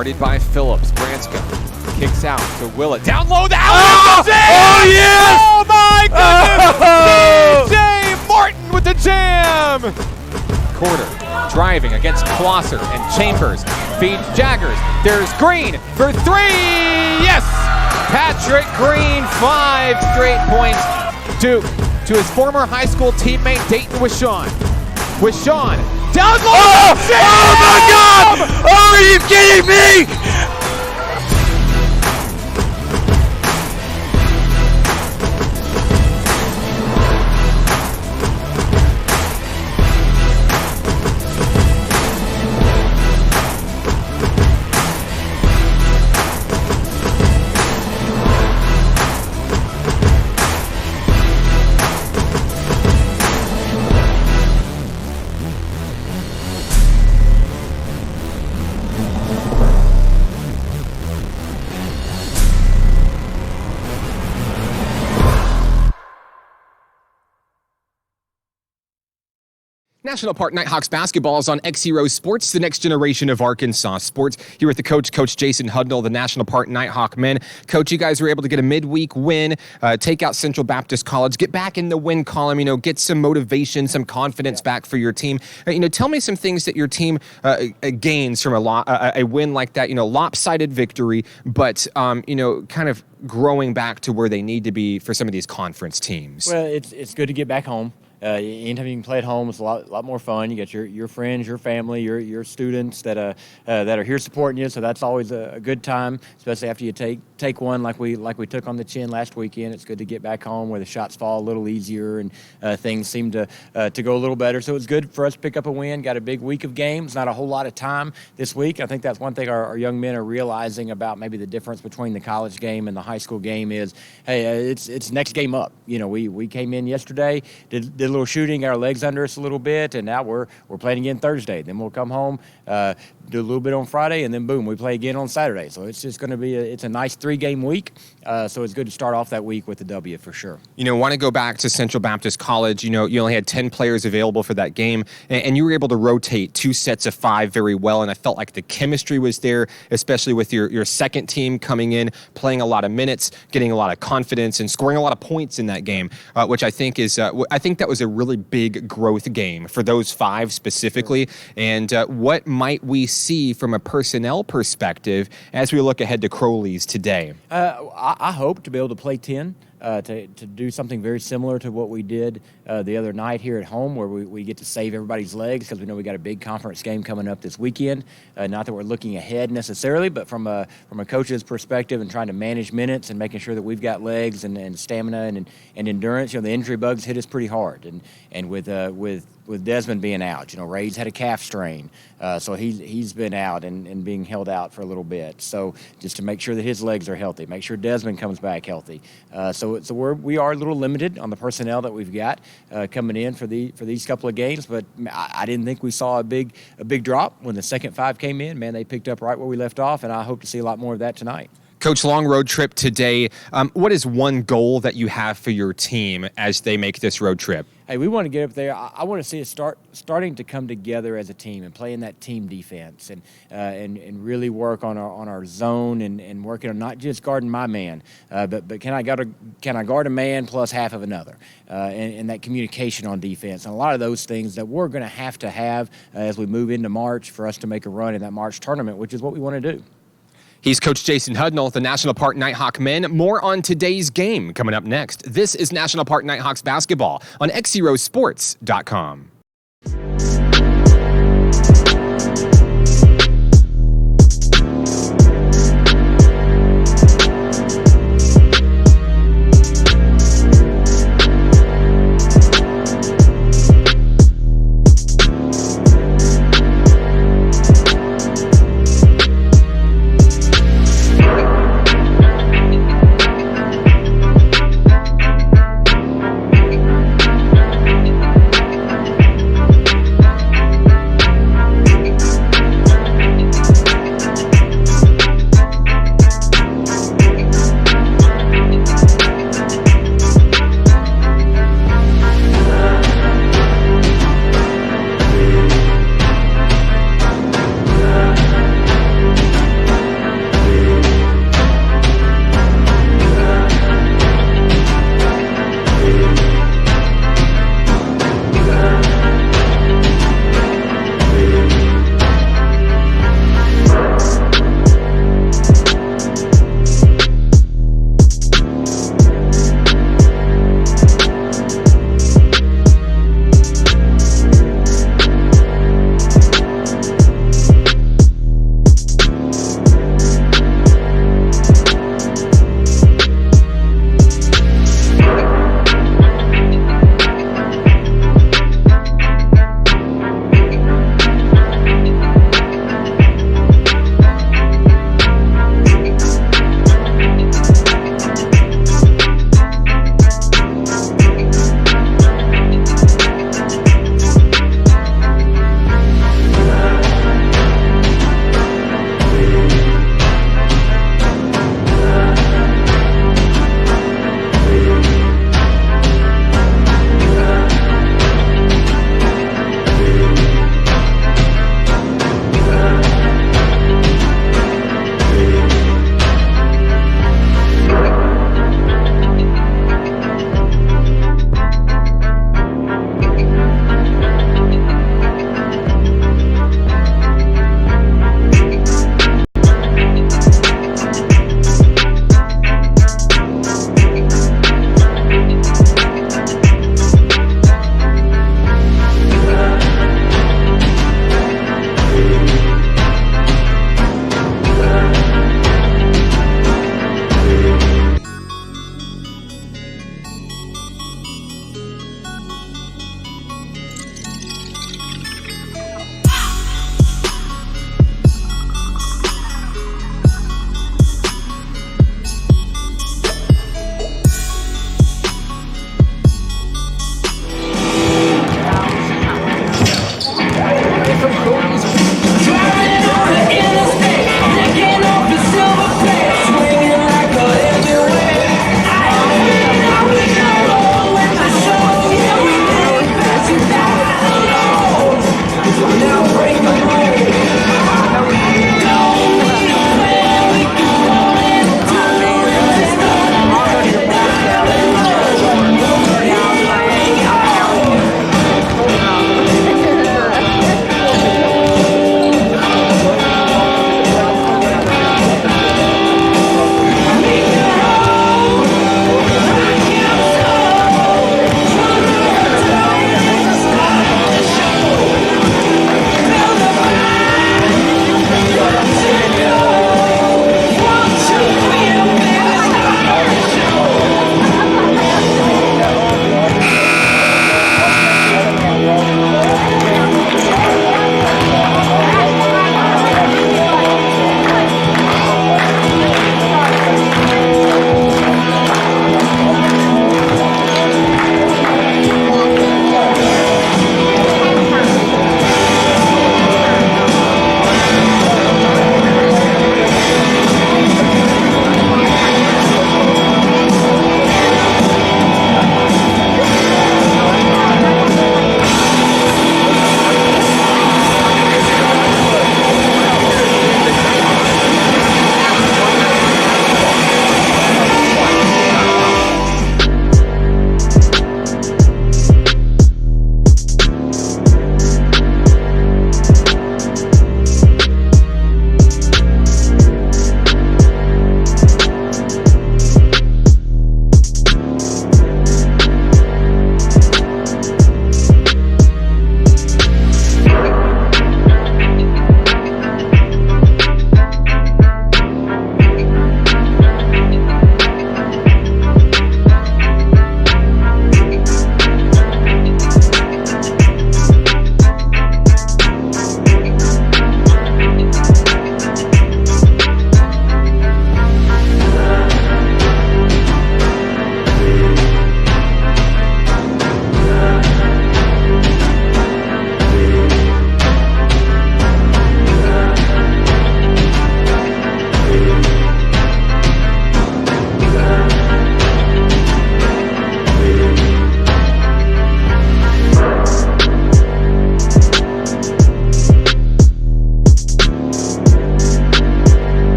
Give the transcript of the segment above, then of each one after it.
Guarded by Phillips. Branska kicks out to Willett. Down low, the alley. Oh, yes! Oh, my goodness! DJ Martin with the jam! Quarter driving against Closser and Chambers. Feeds Jaggers. There's Green for three. Yes! Patrick Green, 5 straight points to his former high school teammate Dayton Wishon. Wishon down low. Oh my God! Oh, are you kidding me? National Park Nighthawks basketball is on XZero Sports, the next generation of Arkansas sports. Here with the coach, Coach Jason Hudnall, the National Park Nighthawk men. Coach, you guys were able to get a midweek win, take out Central Baptist College, get back in the win column, get some motivation, some confidence back for your team. Tell me some things that your team gains from a win like that. Lopsided victory, but kind of growing back to where they need to be for some of these conference teams. Well, it's good to get back home. Anytime you can play at home, it's a lot more fun. You got your friends, your family, your students that are here supporting you. So that's always a good time, especially after you take one like we took on the chin last weekend. It's good to get back home where the shots fall a little easier and things seem to go a little better. So it's good for us to pick up a win. Got a big week of games, not a whole lot of time this week. I think that's one thing our young men are realizing about maybe the difference between the college game and the high school game is, hey, it's next game up. We came in yesterday, did a little shooting, got our legs under us a little bit, and now we're playing again Thursday. Then we'll come home, do a little bit on Friday, and then boom, we play again on Saturday. So it's just going to be it's a nice 3-game week. So it's good to start off that week with the W for sure. Want to go back to Central Baptist College. You only had 10 players available for that game, and you were able to rotate 2 sets of 5 very well. And I felt like the chemistry was there, especially with your second team coming in, playing a lot of minutes, getting a lot of confidence, and scoring a lot of points in that game, which I think that was a really big growth game for those 5 specifically. And what might we see from a personnel perspective as we look ahead to Crowley's today? I hope to be able to play 10, to do something very similar to what we did the other night here at home, where we get to save everybody's legs because we know we got a big conference game coming up this weekend. Not that we're looking ahead necessarily, but from a coach's perspective and trying to manage minutes and making sure that we've got legs and stamina and endurance. The injury bugs hit us pretty hard, and with Desmond being out, Ray's had a calf strain, so he's been out and being held out for a little bit. So just to make sure that his legs are healthy, make sure Desmond comes back healthy. So we are a little limited on the personnel that we've got coming in for these couple of games, but I didn't think we saw a big drop when the second 5 came in. Man, they picked up right where we left off, and I hope to see a lot more of that tonight. Coach, long road trip today. What is one goal that you have for your team as they make this road trip? Hey, we want to get up there. I want to see us starting to come together as a team and playing that team defense and really work on our zone and working on not just guarding my man, but can I guard a man plus half of another, and that communication on defense and a lot of those things that we're going to have as we move into March for us to make a run in that March tournament, which is what we want to do. He's Coach Jason Hudnall, the National Park Nighthawk men. More on today's game coming up next. This is National Park Nighthawks basketball on XZeroSports.com.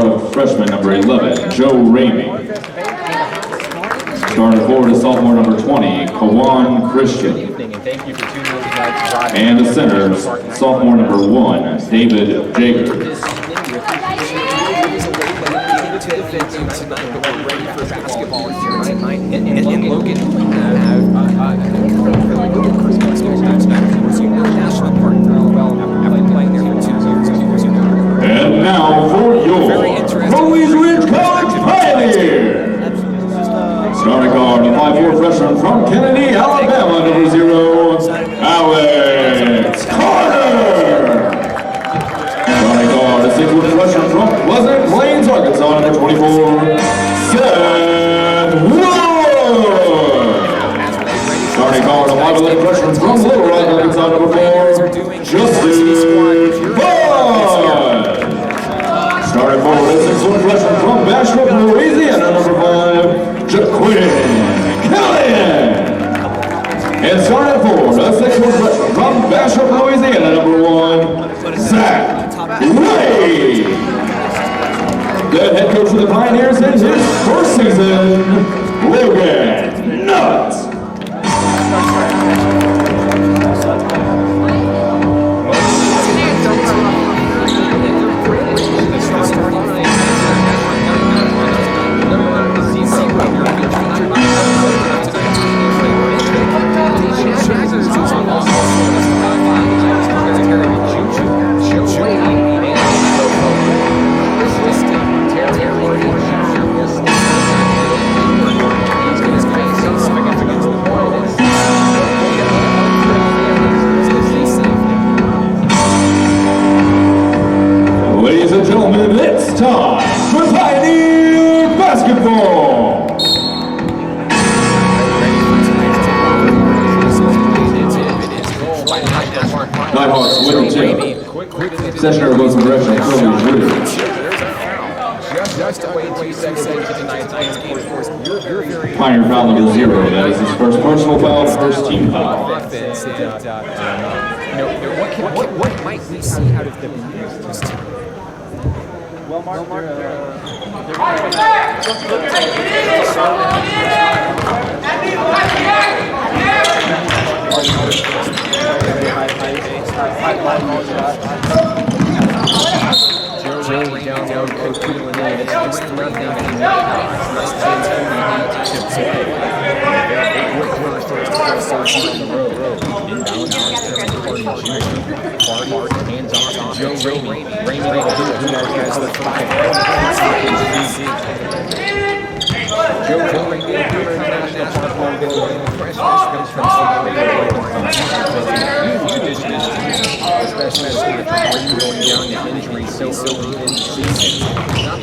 guard, freshman number 11, Joe Ramey. Starting forward is sophomore number 20, Kawan Christian. And the center, sophomore number 1, David Jager. And Logan, and now for your Crowley's Ridge College Pioneer. Starting guard, the 5'4" freshman from Kennedy, Alabama, number 0, Alex Carter. Starting guard, the 6'1" freshman from Pleasant Plains, Arkansas, number 24, Seth Wood. Starting guard, the 5'11" freshman from Little Rock, Arkansas, number 4, Justin Bud. Starting forward, the 6'1" freshman from Bastrop, Louisiana, number 5, Jaquin Killian. And starting forward, a 6'1" freshman from Bastrop, Louisiana, number 1, Zach Ray. The head coach of the Pioneers in his first season, Logan Nutt. Ladies and gentlemen, it's time for Pioneer Basketball! Nighthawks with the tip. Sessioner goes in direction of Crowley's Ridge. Pioneer foul number 0. That is his first personal foul, first team foul. What might we see out of this team? Well, Mark,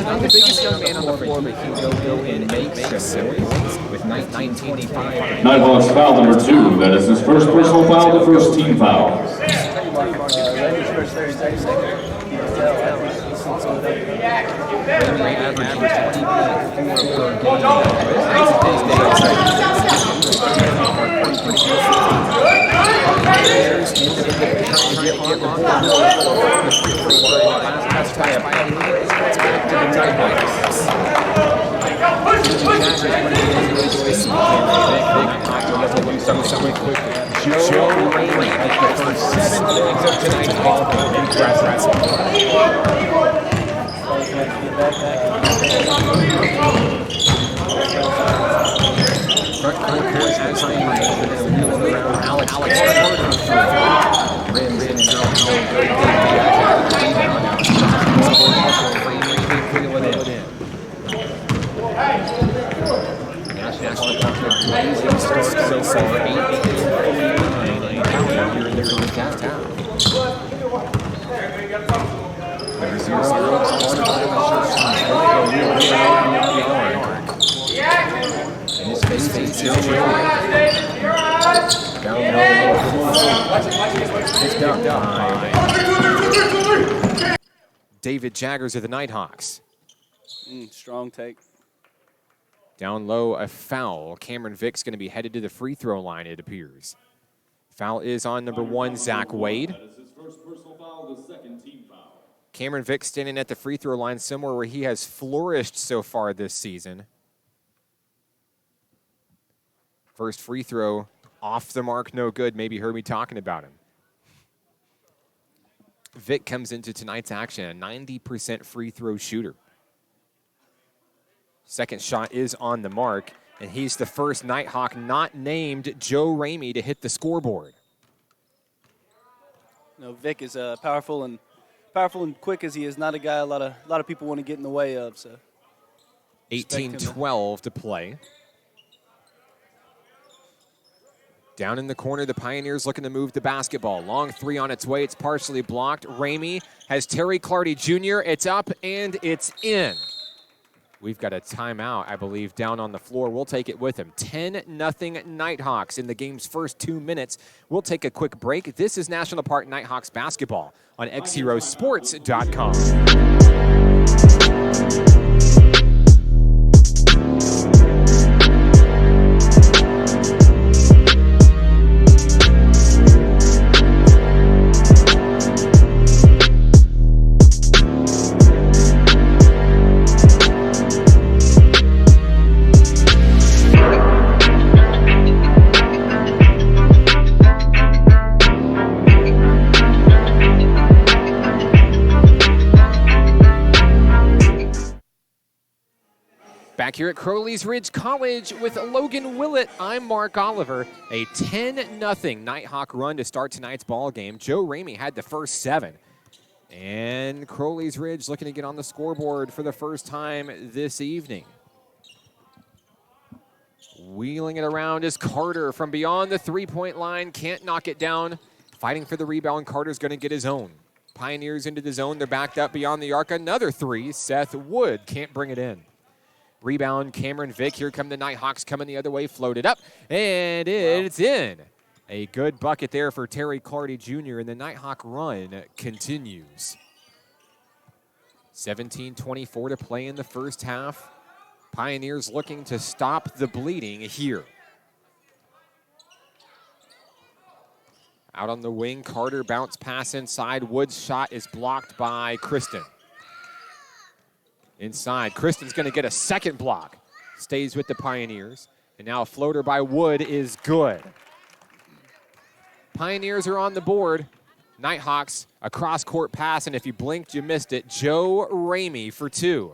not the biggest young man on the floor, but he will go and make some points with 1985. Nighthawks foul number 2. That is his first personal foul, the first team foul. Joe Ramey has the first 7 points of tonight's grass wrestling. Front court has time around Alex rims in and so far 8-8 here in the downtown. There's 0-0. David Jaggers of the Nighthawks. Strong take. Down low, a foul. Cameron Vick's going to be headed to the free throw line, it appears. Foul is on number 1, Zach Wade. That is his first personal foul, the second team foul. Cameron Vick standing at the free throw line, somewhere where he has flourished so far this season. First free throw off the mark, no good. Maybe you heard me talking about him. Vick comes into tonight's action, a 90% free throw shooter. Second shot is on the mark, and he's the first Nighthawk not named Joe Ramey to hit the scoreboard. Vic is powerful and quick as he is. Not a guy a lot of people want to get in the way of. So 18-12 to play. Down in the corner, the Pioneers looking to move the basketball. Long three on its way. It's partially blocked. Ramey has Terry Clardy Jr. It's up and it's in. We've got a timeout, I believe, down on the floor. We'll take it with him. 10-0 Nighthawks in the game's first 2 minutes. We'll take a quick break. This is National Park Nighthawks basketball on XZeroSports.com. Back here at Crowley's Ridge College with Logan Willett, I'm Mark Oliver. A 10-0 Nighthawk run to start tonight's ball game. Joe Ramey had the first 7. And Crowley's Ridge looking to get on the scoreboard for the first time this evening. Wheeling it around is Carter from beyond the three-point line. Can't knock it down. Fighting for the rebound. Carter's going to get his own. Pioneers into the zone. They're backed up beyond the arc. Another 3. Seth Wood can't bring it in. Rebound, Cameron Vick. Here come the Nighthawks coming the other way. Floated up, and it's in. A good bucket there for Terry Clardy Jr., and the Nighthawk run continues. 17:24 to play in the first half. Pioneers looking to stop the bleeding here. Out on the wing, Carter bounce pass inside. Wood's shot is blocked by Kristen. Inside, Kristen's going to get a second block. Stays with the Pioneers. And now a floater by Wood is good. Pioneers are on the board. Nighthawks, a cross-court pass, and if you blinked, you missed it. Joe Ramey for 2.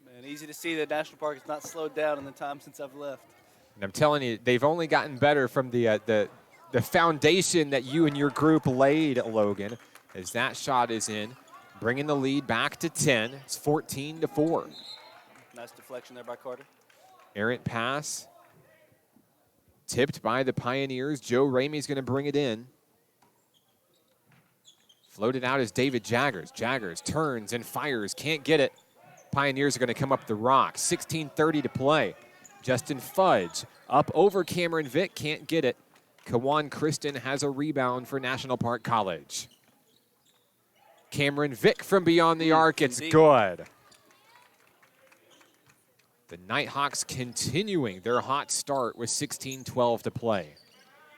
Man, easy to see that National Park has not slowed down in the time since I've left. And I'm telling you, they've only gotten better from the foundation that you and your group laid, Logan, as that shot is in. Bringing the lead back to 10. It's 14-4. Nice deflection there by Carter. Errant pass. Tipped by the Pioneers. Joe Ramey's going to bring it in. Floated out is David Jaggers. Jaggers turns and fires. Can't get it. Pioneers are going to come up the rock. 16:30 to play. Justin Fudge up over Cameron Vick. Can't get it. Kawan Kristen has a rebound for National Park College. Cameron Vick from beyond the arc. It's good. The Nighthawks continuing their hot start with 16:12 to play.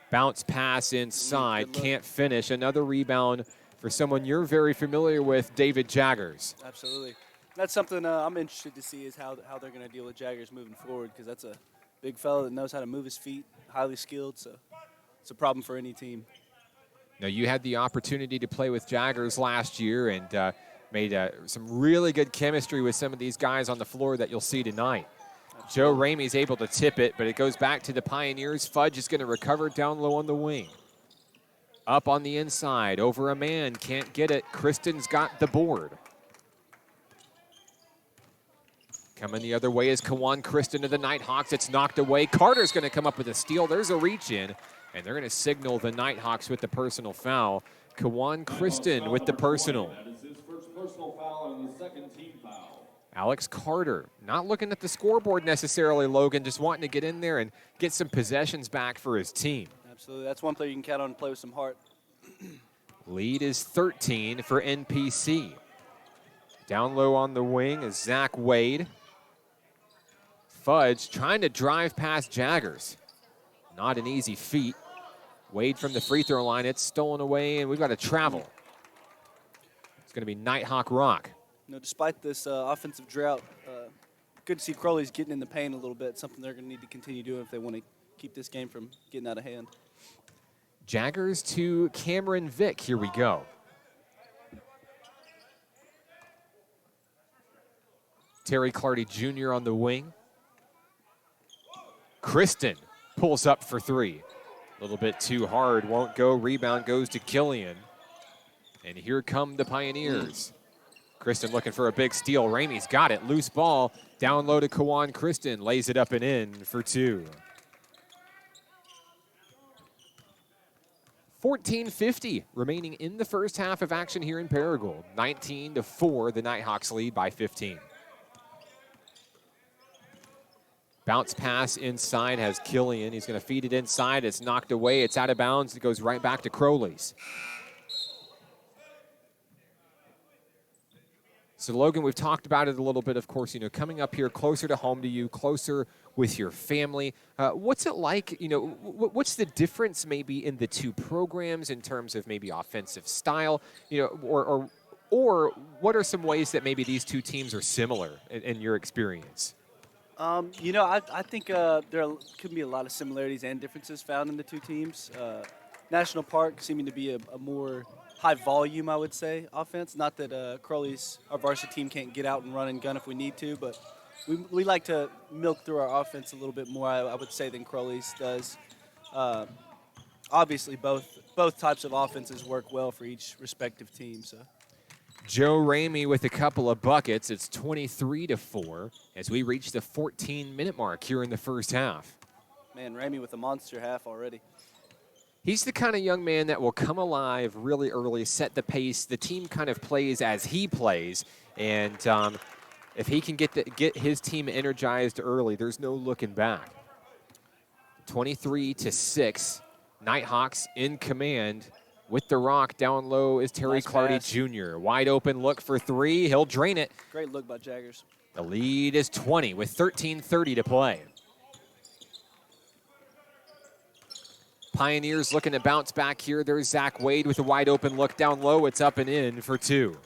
Bounce pass inside. Can't finish. Another rebound for someone you're very familiar with, David Jaggers. Absolutely. That's something I'm interested to see is how they're going to deal with Jaggers moving forward, because that's a big fella that knows how to move his feet, highly skilled, so it's a problem for any team. Now, you had the opportunity to play with Jaggers last year and made some really good chemistry with some of these guys on the floor that you'll see tonight. Absolutely. Joe Ramey's able to tip it, but it goes back to the Pioneers. Fudge is going to recover down low on the wing. Up on the inside, over a man, can't get it. Kristen's got the board. Coming the other way is Kawan Kristen to the Nighthawks. It's knocked away. Carter's going to come up with a steal. There's a reach in. And they're going to signal the Nighthawks with the personal foul. Kawan Kristen with the personal. That is his first personal foul and the second team foul. Alex Carter, not looking at the scoreboard necessarily, Logan, just wanting to get in there and get some possessions back for his team. Absolutely. That's one player you can count on to play with some heart. Lead is 13 for NPC. Down low on the wing is Zach Wade. Fudge trying to drive past Jaggers. Not an easy feat. Wade from the free throw line. It's stolen away, and we've got to travel. It's going to be Nighthawk Rock. Despite this offensive drought, good to see Crowley's getting in the paint a little bit, something they're going to need to continue doing if they want to keep this game from getting out of hand. Jaggers to Cameron Vick. Here we go. Terry Clardy Jr. on the wing. Kristen pulls up for three. A little bit too hard, won't go. Rebound goes to Killian. And here come the Pioneers. Kristen looking for a big steal. Ramey's got it. Loose ball. Down low to Kawan Kristen. Lays it up and in for two. 14:50 remaining in the first half of action here in Paragould. 19-4, the Nighthawks lead by 15. Bounce pass inside has Killian. He's going to feed it inside. It's knocked away. It's out of bounds. It goes right back to Crowley's. So, Logan, we've talked about it a little bit, of course, coming up here closer to home to you, closer with your family. What's it like, what's the difference maybe in the two programs in terms of maybe offensive style, or what are some ways that maybe these two teams are similar in your experience? I think there could be a lot of similarities and differences found in the two teams. National Park seeming to be a more high volume, I would say, offense. Not that Crowley's, our varsity team, can't get out and run and gun if we need to, but we like to milk through our offense a little bit more, I would say, than Crowley's does. Obviously, both types of offenses work well for each respective team. So, Joe Ramey with a couple of buckets. It's 23-4 as we reach the 14-minute mark here in the first half. Man, Ramey with a monster half already. He's the kind of young man that will come alive really early, set the pace. The team kind of plays as he plays, and if he can get his team energized early, there's no looking back. 23-6, Nighthawks in command. With the rock down low is Terry Clardy Jr. Wide open look for three. He'll drain it. Great look by Jaggers. The lead is 20 with 13:30 to play. Pioneers looking to bounce back here. There's Zach Wade with a wide open look down low. It's up and in for two.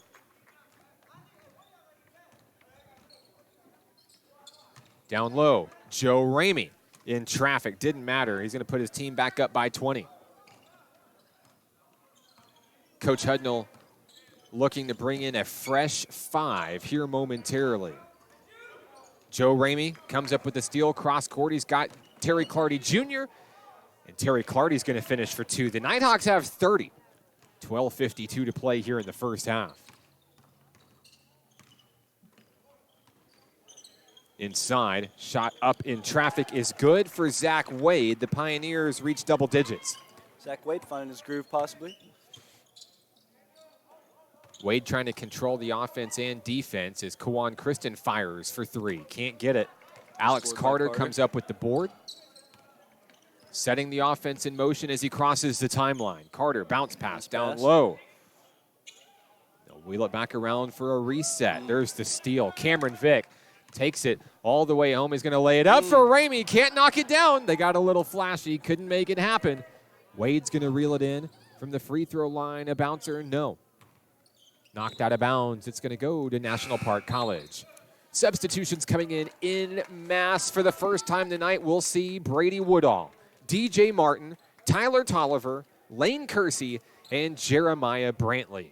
Down low, Joe Ramey in traffic. Didn't matter. He's going to put his team back up by 20. Coach Hudnall looking to bring in a fresh five here momentarily. Joe Ramey comes up with the steal. Cross court. He's got Terry Clardy Jr. And Terry Clardy's going to finish for two. The Nighthawks have 30. 12:52 to play here in the first half. Inside, shot up in traffic is good for Zach Wade. The Pioneers reach double digits. Zach Wade finding his groove possibly. Wade trying to control the offense and defense as Kawan Kristen fires for three. Can't get it. Alex Carter comes up with the board. Setting the offense in motion as he crosses the timeline. Carter, bounce pass down low. They'll wheel it back around for a reset. There's the steal. Cameron Vick takes it all the way home. He's going to lay it up for Ramey. Can't knock it down. They got a little flashy. Couldn't make it happen. Wade's going to reel it in from the free throw line. A bouncer, no. Knocked out of bounds. It's going to go to National Park College. Substitutions coming in mass for the first time tonight. We'll see Brady Woodall, DJ Martin, Tyler Tolliver, Lane Kersey, and Jeremiah Brantley.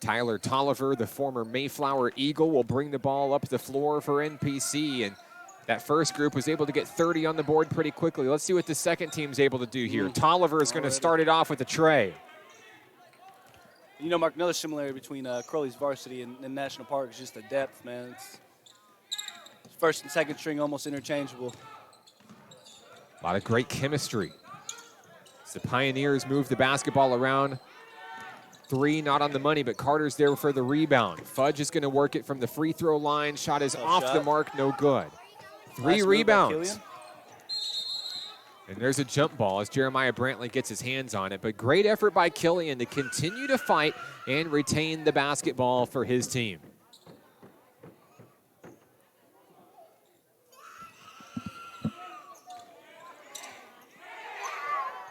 Tyler Tolliver, the former Mayflower Eagle, will bring the ball up the floor for NPC, and that first group was able to get 30 on the board pretty quickly. Let's see what the second team's able to do here. Tolliver is going to start it off with a tray. Mark, another similarity between Crowley's varsity and National Park is just the depth, man. It's first and second string almost interchangeable. A lot of great chemistry. As the Pioneers move the basketball around. Three, not on the money, but Carter's there for the rebound. Fudge is going to work it from the free throw line. Shot is off the mark, no good. Three rebounds. And there's a jump ball as Jeremiah Brantley gets his hands on it. But great effort by Killian to continue to fight and retain the basketball for his team.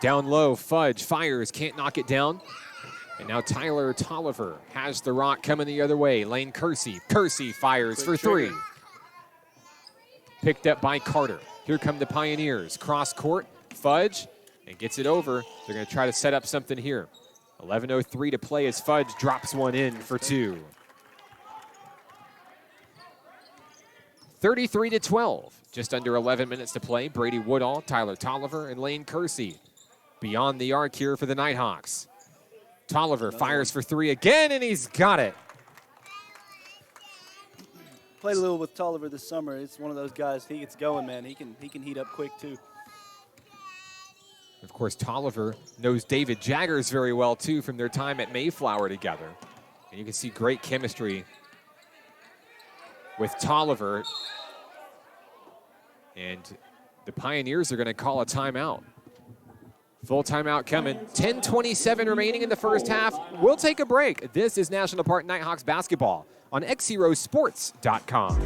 Down low, Fudge fires, can't knock it down. And now Tyler Tolliver has the rock coming the other way. Lane Kersey. Kersey fires for three. Picked up by Carter. Here come the Pioneers. Cross court, Fudge, and gets it over. They're going to try to set up something here. 11:03 to play as Fudge drops one in for two. 33-12. Just under 11 minutes to play. Brady Woodall, Tyler Tolliver, and Lane Kersey beyond the arc here for the Nighthawks. Tolliver fires for three again, and he's got it. Played a little with Tolliver this summer. It's one of those guys, he gets going, man. He can heat up quick, too. Of course, Tolliver knows David Jaggers very well, too, from their time at Mayflower together. And you can see great chemistry with Tolliver. And the Pioneers are going to call a timeout. Full timeout coming. 10:27 remaining in the first half. We'll take a break. This is National Park Nighthawks basketball on XZeroSports.com.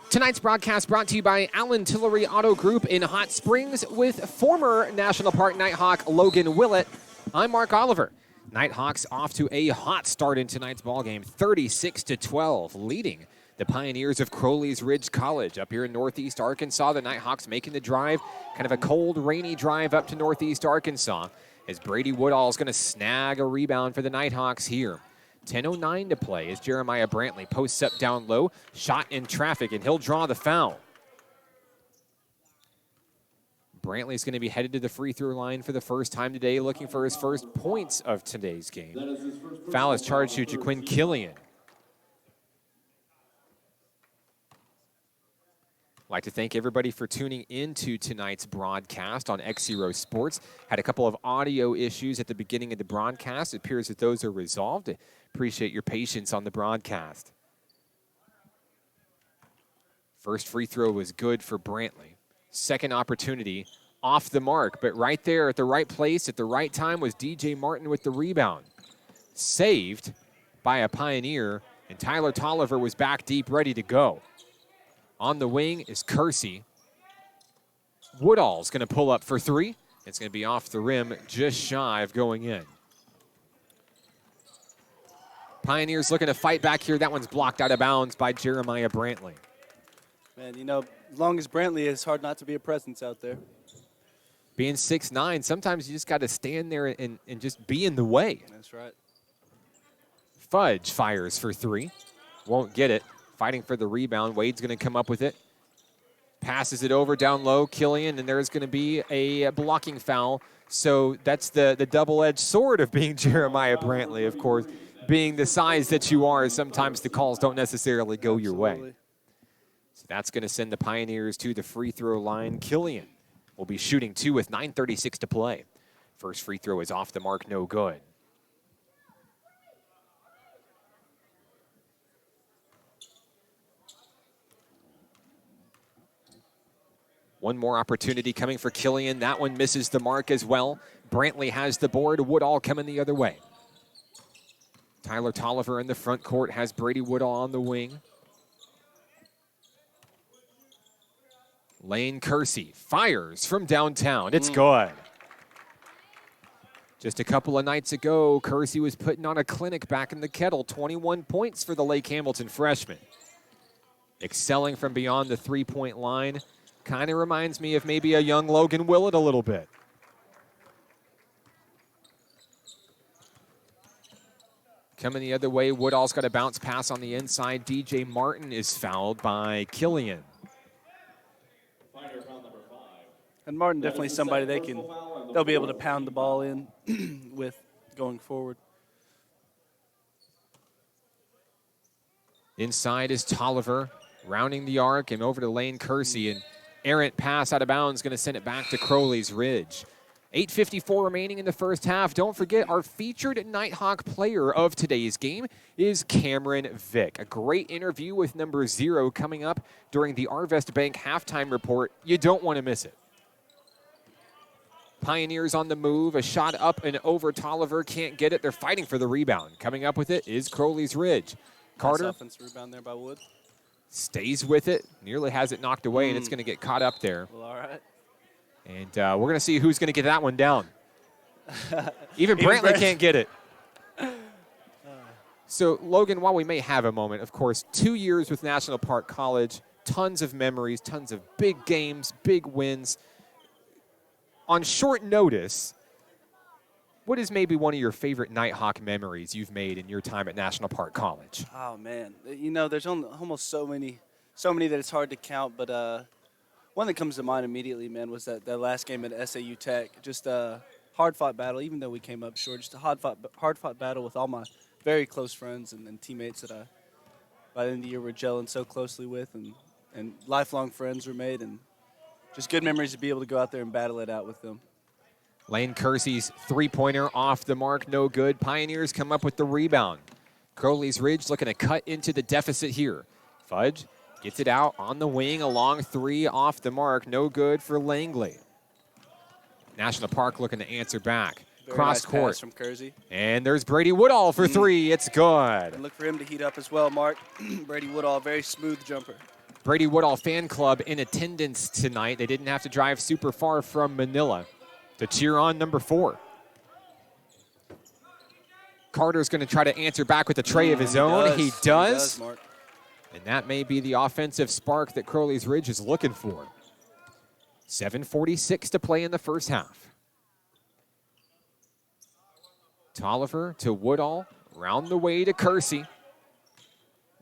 Tonight's broadcast brought to you by Allen Tillery Auto Group in Hot Springs with former National Park Nighthawk Logan Willett. I'm Mark Oliver. Nighthawks off to a hot start in tonight's ballgame, 36-12, leading the Pioneers of Crowley's Ridge College up here in Northeast Arkansas. The Nighthawks making the drive, kind of a cold, rainy drive up to Northeast Arkansas as Brady Woodall is going to snag a rebound for the Nighthawks here. 10:09 to play as Jeremiah Brantley posts up down low, shot in traffic, and he'll draw the foul. Brantley's going to be headed to the free throw line for the first time today, looking for his first points of today's game. Foul is charged to Jaquin Killian. I'd like to thank everybody for tuning into tonight's broadcast on XZero Sports. Had a couple of audio issues at the beginning of the broadcast. It appears that those are resolved. Appreciate your patience on the broadcast. First free throw was good for Brantley. Second opportunity off the mark, but right there at the right place at the right time was DJ Martin with the rebound. Saved by a Pioneer, and Tyler Tolliver was back deep, ready to go. On the wing is Kersey. Woodall's going to pull up for three. It's going to be off the rim, just shy of going in. Pioneers looking to fight back here. That one's blocked out of bounds by Jeremiah Brantley. Man, you know, as long as Brantley is, hard not to be a presence out there. Being 6'9", sometimes you just got to stand there and just be in the way. That's right. Fudge fires for three. Won't get it. Fighting for the rebound. Wade's going to come up with it. Passes it over down low. Killian, and there's going to be a blocking foul. So that's the double-edged sword of being Jeremiah Brantley, of course. Being the size that you are, sometimes the calls don't necessarily go your way. So that's going to send the Pioneers to the free throw line. Killian will be shooting two with 9:36 to play. First free throw is off the mark, no good. One more opportunity coming for Killian. That one misses the mark as well. Brantley has the board. Woodall coming the other way. Tyler Tolliver in the front court has Brady Woodall on the wing. Lane Kersey fires from downtown. It's good. Just a couple of nights ago, Kersey was putting on a clinic back in the kettle. 21 points for the Lake Hamilton freshman. excelling from beyond the three-point line. Kind of reminds me of maybe a young Logan Willett a little bit. Coming the other way, Woodall's got a bounce pass on the inside. DJ Martin is fouled by Killian. And Martin definitely somebody they'll be able to pound the ball in with going forward. Inside is Tolliver, rounding the arc and over to Lane Kersey. An errant pass out of bounds, going to send it back to Crowley's Ridge. 8:54 remaining in the first half. Don't forget, our featured Nighthawk player of today's game is Cameron Vick. A great interview with number 0 coming up during the Arvest Bank halftime report. You don't want to miss it. Pioneers on the move. A shot up and over Tolliver. Can't get it. They're fighting for the rebound. Coming up with it is Crowley's Ridge. Carter. Nice offensive rebound there by Wood. Stays with it. Nearly has it knocked away, and it's going to get caught up there. Well, all right. And we're going to see who's going to get that one down. Even Brantley can't get it. So, Logan, while we may have a moment, of course, 2 years with National Park College, tons of memories, tons of big games, big wins. On short notice, what is maybe one of your favorite Nighthawk memories you've made in your time at National Park College? Oh, man. You know, there's almost so many that it's hard to count, but one that comes to mind immediately, man, was that last game at SAU Tech. Just a hard-fought battle, even though we came up short. Just a hard-fought battle with all my very close friends and teammates that by the end of the year, we're gelling so closely with, and lifelong friends were made, and just good memories to be able to go out there and battle it out with them. Lane Kersey's three-pointer off the mark, no good. Pioneers come up with the rebound. Crowley's Ridge looking to cut into the deficit here. Fudge gets it out on the wing, a long three off the mark, no good for Langley. National Park looking to answer back. Very Cross nice court. pass from Kersey. And there's Brady Woodall for three. It's good. And look for him to heat up as well, Mark. Brady Woodall, very smooth jumper. Brady Woodall fan club in attendance tonight. They didn't have to drive super far from Manila to cheer on number 4. Carter's going to try to answer back with a tray of his own. He does. Mark. And that may be the offensive spark that Crowley's Ridge is looking for. 7:46 to play in the first half. Tolliver to Woodall, round the way to Kersey.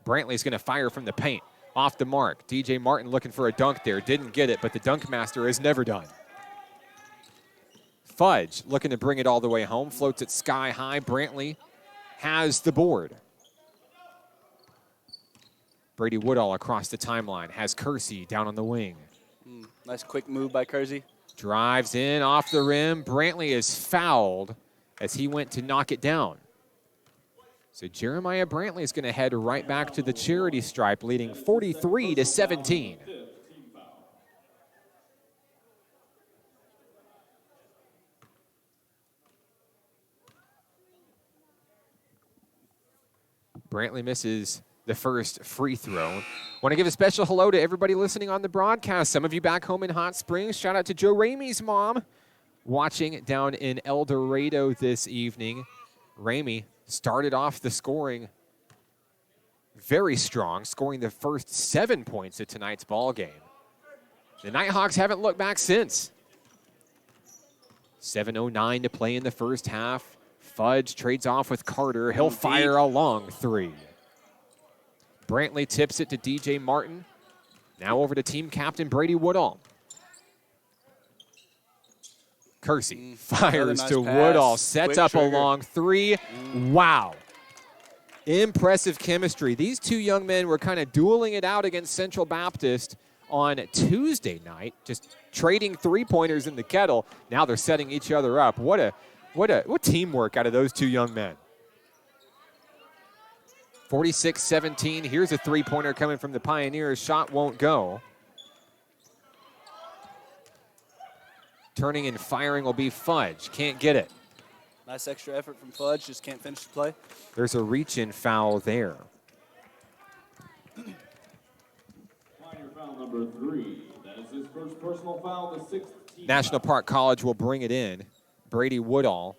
Brantley's going to fire from the paint. Off the mark. DJ Martin looking for a dunk there. Didn't get it, but the dunk master is never done. Fudge looking to bring it all the way home. Floats it sky high. Brantley has the board. Brady Woodall across the timeline. Has Kersey down on the wing. Nice quick move by Kersey. Drives in off the rim. Brantley is fouled as he went to knock it down. So Jeremiah Brantley is going to head right back to the charity stripe, leading 43-17. Brantley misses the first free throw. Want to give a special hello to everybody listening on the broadcast. Some of you back home in Hot Springs. Shout out to Joe Ramey's mom watching down in El Dorado this evening. Ramey started off the scoring very strong, scoring the first 7 points of tonight's ball game. The Nighthawks haven't looked back since. 7:09 to play in the first half. Fudge trades off with Carter. He'll fire a long three. Brantley tips it to DJ Martin. Now over to team captain Brady Woodall. Kersey fires nice to pass. Woodall, sets Quick up trigger. a long three. Wow. Impressive chemistry. These two young men were kind of dueling it out against Central Baptist on Tuesday night, just trading three-pointers in the kettle. Now they're setting each other up. What teamwork out of those two young men. 46-17. Here's a three-pointer coming from the Pioneers. Shot won't go. Turning and firing will be Fudge. Can't get it. Nice extra effort from Fudge. Just can't finish the play. There's a reach-in foul there. Foul number 3. That is his first personal foul, the 6th team National Park College will bring it in. Brady Woodall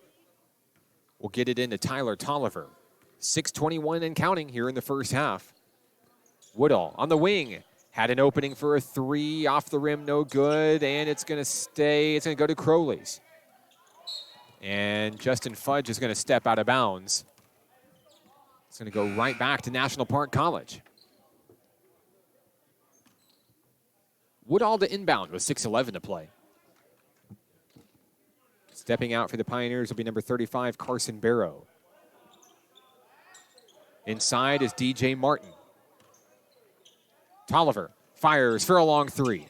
will get it into Tyler Tolliver. 6:21 and counting here in the first half. Woodall on the wing. Had an opening for a 3, off the rim, no good, and it's going to stay. It's going to go to Crowley's. And Justin Fudge is going to step out of bounds. It's going to go right back to National Park College. Woodall to inbound with 6:11 to play. Stepping out for the Pioneers will be number 35, Carson Barrow. Inside is DJ Martin. Tolliver fires for a long 3.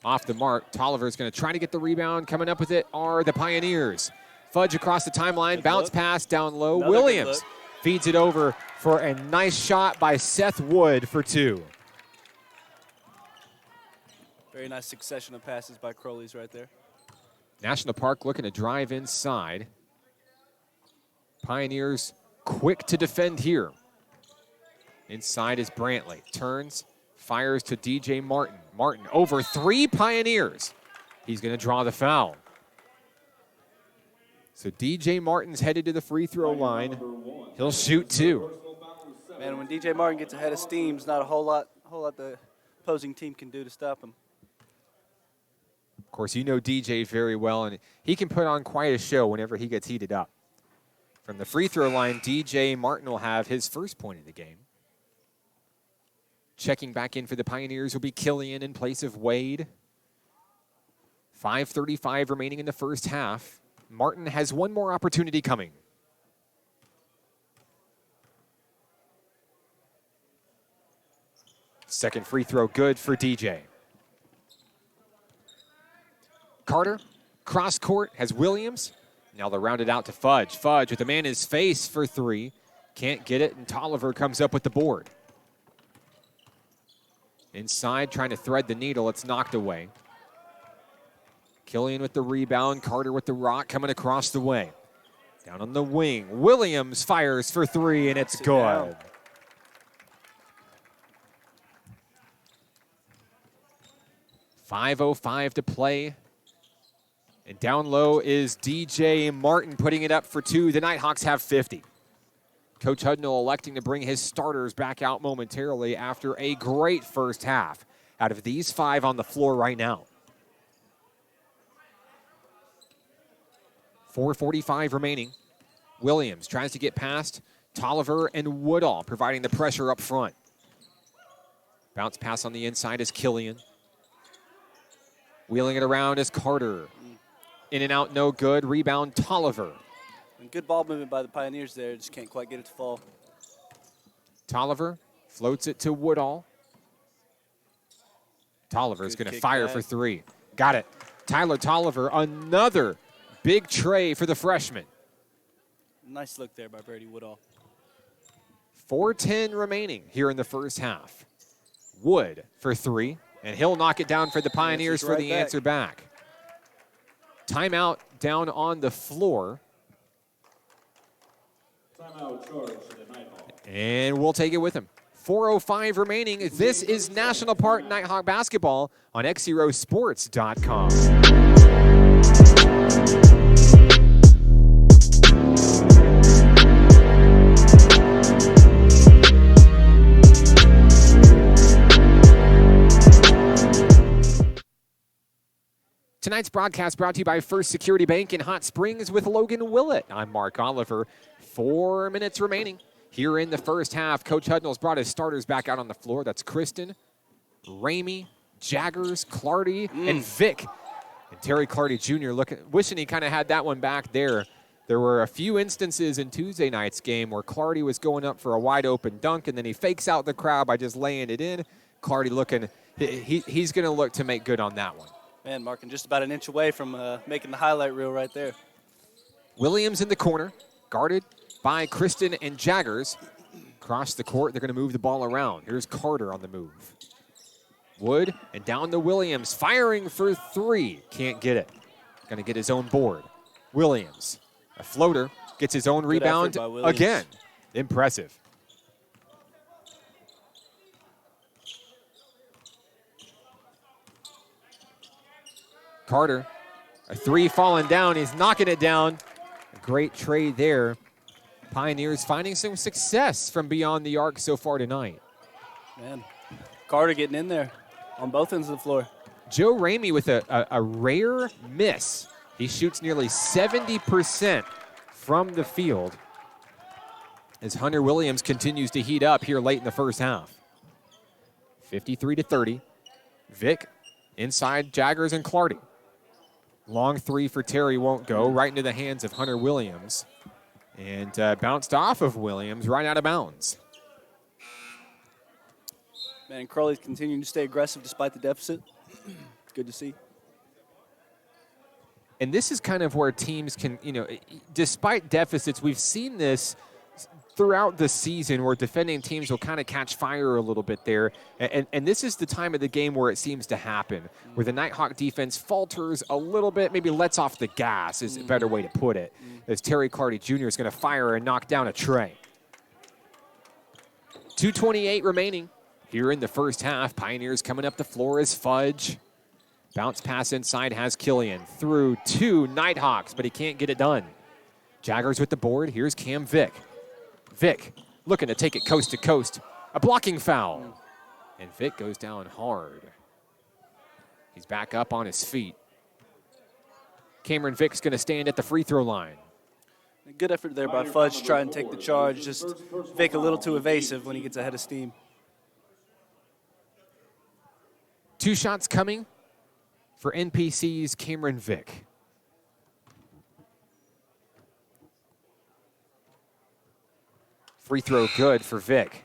Off the mark, Tolliver is going to try to get the rebound. Coming up with it are the Pioneers. Fudge across the timeline, bounce pass down low. Another Williams feeds it over for a nice shot by Seth Wood for 2. Very nice succession of passes by Crowley's right there. National Park looking to drive inside. Pioneers quick to defend here. Inside is Brantley. Turns, fires to DJ Martin. Martin over 3 Pioneers. He's going to draw the foul. So DJ Martin's headed to the free throw line. He'll shoot 2. Man, when DJ Martin gets ahead of steam, there's not a whole lot the opposing team can do to stop him. Of course, you know DJ very well, and he can put on quite a show whenever he gets heated up. From the free throw line, DJ Martin will have his first point of the game. Checking back in for the Pioneers will be Killian in place of Wade. 5:35 remaining in the first half. Martin has one more opportunity coming. Second free throw good for DJ. Carter, cross court, has Williams. Now they'll round it out to Fudge. Fudge with a man in his face for 3. Can't get it, and Tolliver comes up with the board. Inside, trying to thread the needle. It's knocked away. Killian with the rebound. Carter with the rock coming across the way. Down on the wing. Williams fires for 3, and it's good. .5:05 to play. And down low is DJ Martin putting it up for 2. The Nighthawks have 50. Coach Hudnall electing to bring his starters back out momentarily after a great first half out of these 5 on the floor right now. 4:45 remaining. Williams tries to get past Tolliver and Woodall, providing the pressure up front. Bounce pass on the inside is Killian. Wheeling it around is Carter. In and out, no good. Rebound, Tolliver. And good ball movement by the Pioneers there. Just can't quite get it to fall. Tolliver floats it to Woodall. Tolliver's going to fire for 3. Got it. Tyler Tolliver, another big tray for the freshman. Nice look there by Brady Woodall. 4:10 remaining here in the first half. Wood for 3, and he'll knock it down for the Pioneers for the answer back. Timeout down on the floor. Timeout charge to the Nighthawks. And we'll take it with him. 4:05 remaining. This is National Park Nighthawk basketball on XZeroSports.com. Tonight's broadcast brought to you by First Security Bank in Hot Springs with Logan Willett. I'm Mark Oliver. 4 minutes remaining here in the first half. Coach Hudnall's brought his starters back out on the floor. That's Kristen, Ramey, Jaggers, Clardy, and Vic. And Terry Clardy Jr. wishing he kind of had that one back there. There were a few instances in Tuesday night's game where Clardy was going up for a wide open dunk, and then he fakes out the crowd by just laying it in. Clardy looking, he's going to look to make good on that one. Man, marking just about an inch away from making the highlight reel right there. Williams in the corner, guarded by Kristen and Jaggers. Across the court, they're going to move the ball around. Here's Carter on the move. Wood and down to Williams, firing for 3. Can't get it. Going to get his own board. Williams, a floater, gets his own rebound again. Impressive. Carter, a 3 falling down. He's knocking it down. A great trade there. Pioneers finding some success from beyond the arc so far tonight. Man, Carter getting in there on both ends of the floor. Joe Ramey with a rare miss. He shoots nearly 70% from the field as Hunter Williams continues to heat up here late in the first half. 53-30. Vic inside Jaggers and Clardy. Long three for Terry won't go. Right into the hands of Hunter Williams. And bounced off of Williams right out of bounds. Man, Crowley's continuing to stay aggressive despite the deficit. It's good to see. And this is kind of where teams can, despite deficits, we've seen this throughout the season where defending teams will kind of catch fire a little bit there. And this is the time of the game where it seems to happen, where the Nighthawk defense falters a little bit, maybe lets off the gas is a better way to put it, as Terry Clardy Jr. is going to fire and knock down a tray. 2:28 remaining here in the first half. Pioneers coming up the floor is Fudge. Bounce pass inside has Killian through two Nighthawks, but he can't get it done. Jaggers with the board. Here's Cam Vick. Vic looking to take it coast to coast. A blocking foul. And Vic goes down hard. He's back up on his feet. Cameron Vick's going to stand at the free throw line. Good effort there by Fudge to try and take the charge. Just Vic a little too evasive when he gets ahead of steam. 2 shots coming for NPC's Cameron Vick. Free throw good for Vic.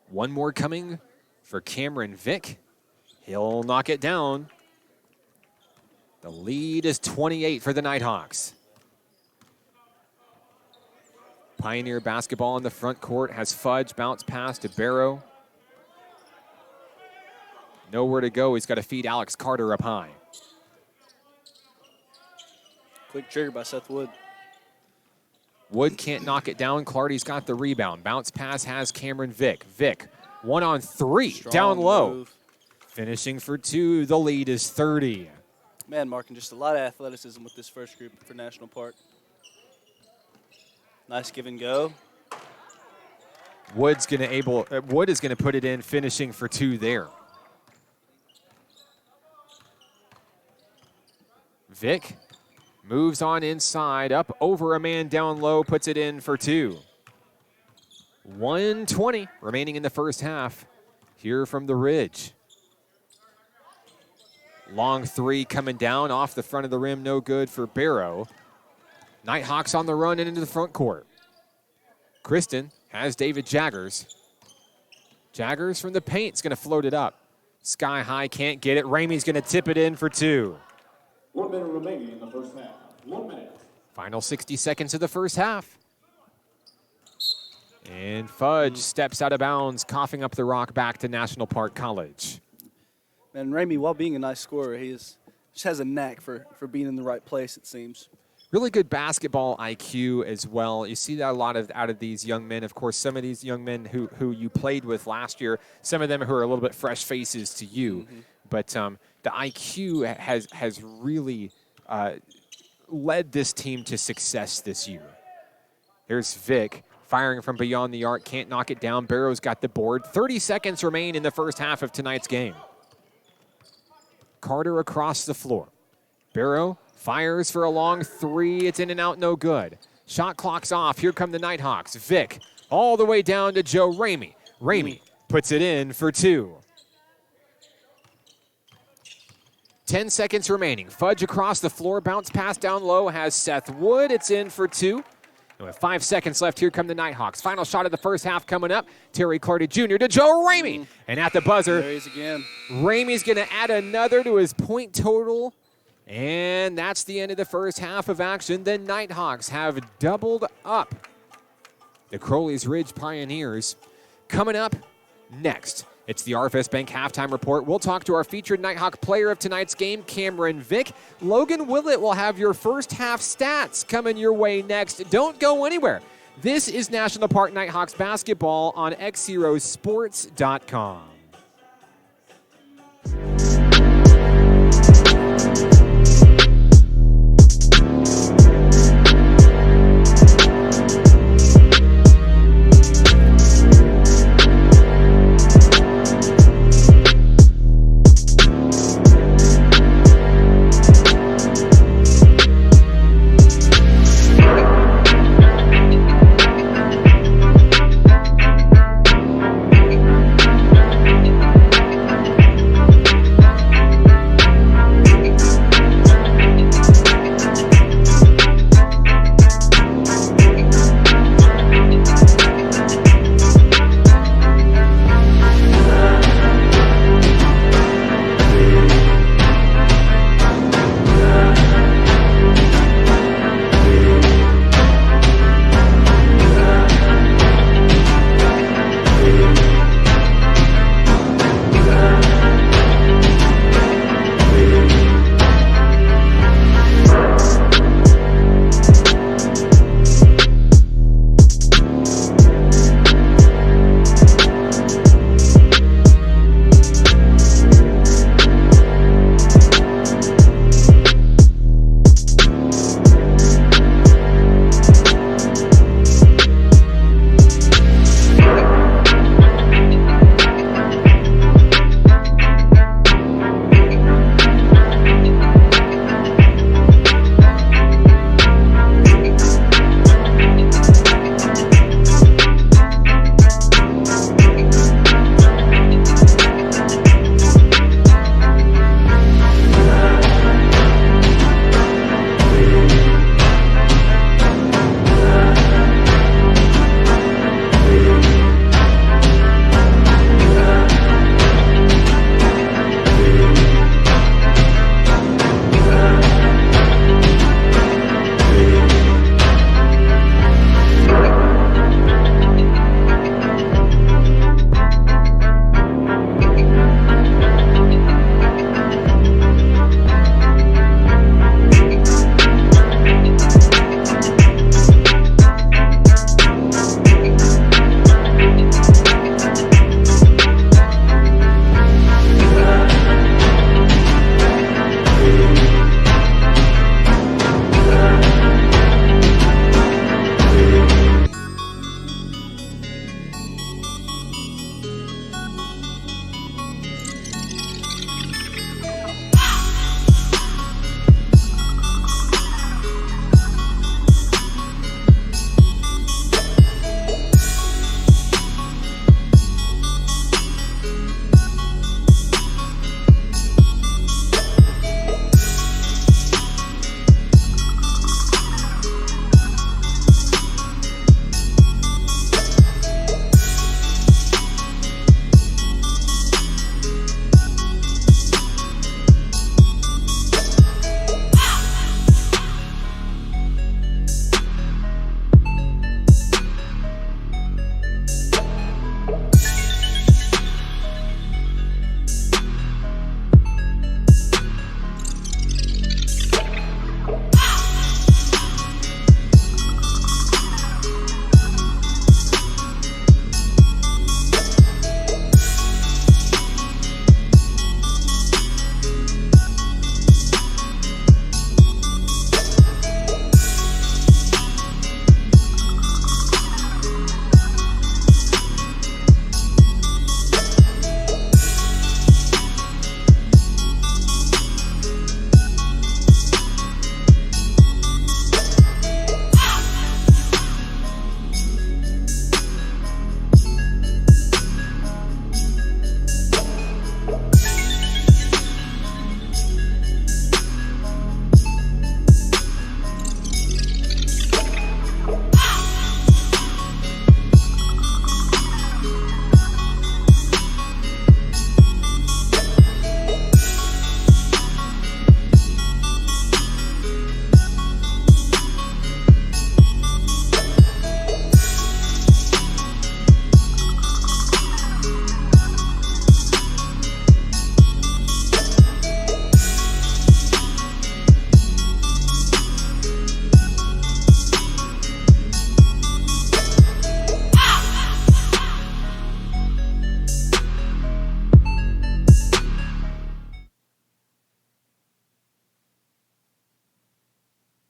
One more coming for Cameron Vick. He'll knock it down. The lead is 28 for the Nighthawks. Pioneer basketball in the front court has Fudge bounce pass to Barrow. Nowhere to go. He's got to feed Alex Carter up high. Quick trigger by Seth Wood. Wood can't knock it down. Clardy's got the rebound. Bounce pass has Cameron Vick. Vick, 1-on-3, Strong down low. move. Finishing for 2. The lead is 30. Man, Markin, just a lot of athleticism with this first group for National Park. Nice give and go. Wood is going to put it in, finishing for 2 there. Vic moves on inside, up over a man down low, puts it in for 2. 1:20 remaining in the first half here from the Ridge. Long three coming down off the front of the rim, no good for Barrow. Nighthawks on the run and into the front court. Kristen has David Jaggers. Jaggers from the paint is going to float it up. Sky high, can't get it. Ramey's going to tip it in for 2. 1 minute remaining in the first half. 1 minute. Final 60 seconds of the first half. And Fudge steps out of bounds, coughing up the rock back to National Park College. And Ramey, while being a nice scorer, just has a knack for being in the right place, it seems. Really good basketball IQ as well. You see that a lot out of these young men. Of course, some of these young men who you played with last year, some of them who are a little bit fresh faces to you. But the IQ has really led this team to success this year. Here's Vic firing from beyond the arc, can't knock it down. Barrow's got the board. 30 seconds remain in the first half of tonight's game. Carter across the floor. Barrow fires for a long three. It's in and out, no good. Shot clock's off. Here come the Nighthawks. Vic all the way down to Joe Ramey. Ramey puts it in for 2. 10 seconds remaining. Fudge across the floor. Bounce pass down low has Seth Wood. It's in for 2. And with 5 seconds left, here come the Nighthawks. Final shot of the first half coming up. Terry Clardy Jr. to Joe Ramey. And at the buzzer, There he is again. Ramey's going to add another to his point total. And that's the end of the first half of action. The Nighthawks have doubled up the Crowley's Ridge Pioneers. Coming up next, it's the RFS Bank Halftime Report. We'll talk to our featured Nighthawk player of tonight's game, Cameron Vick. Logan Willett will have your first half stats coming your way next. Don't go anywhere. This is National Park Nighthawks basketball on XZeroSports.com.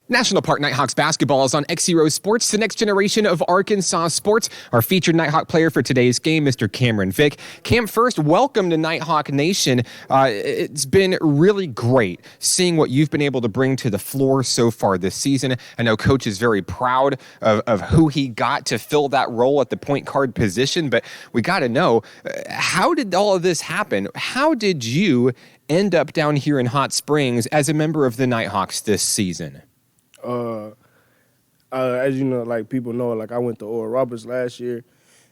National Park Nighthawks basketball is on XZero Sports, the next generation of Arkansas sports. Our featured Nighthawk player for today's game, Mr. Cameron Vick. Cam, first, welcome to Nighthawk Nation. It's been really great seeing what you've been able to bring to the floor so far this season. I know Coach is very proud of who he got to fill that role at the point guard position, but we got to know, how did all of this happen? How did you end up down here in Hot Springs as a member of the Nighthawks this season? As you know, like people know, like I went to Oral Roberts last year,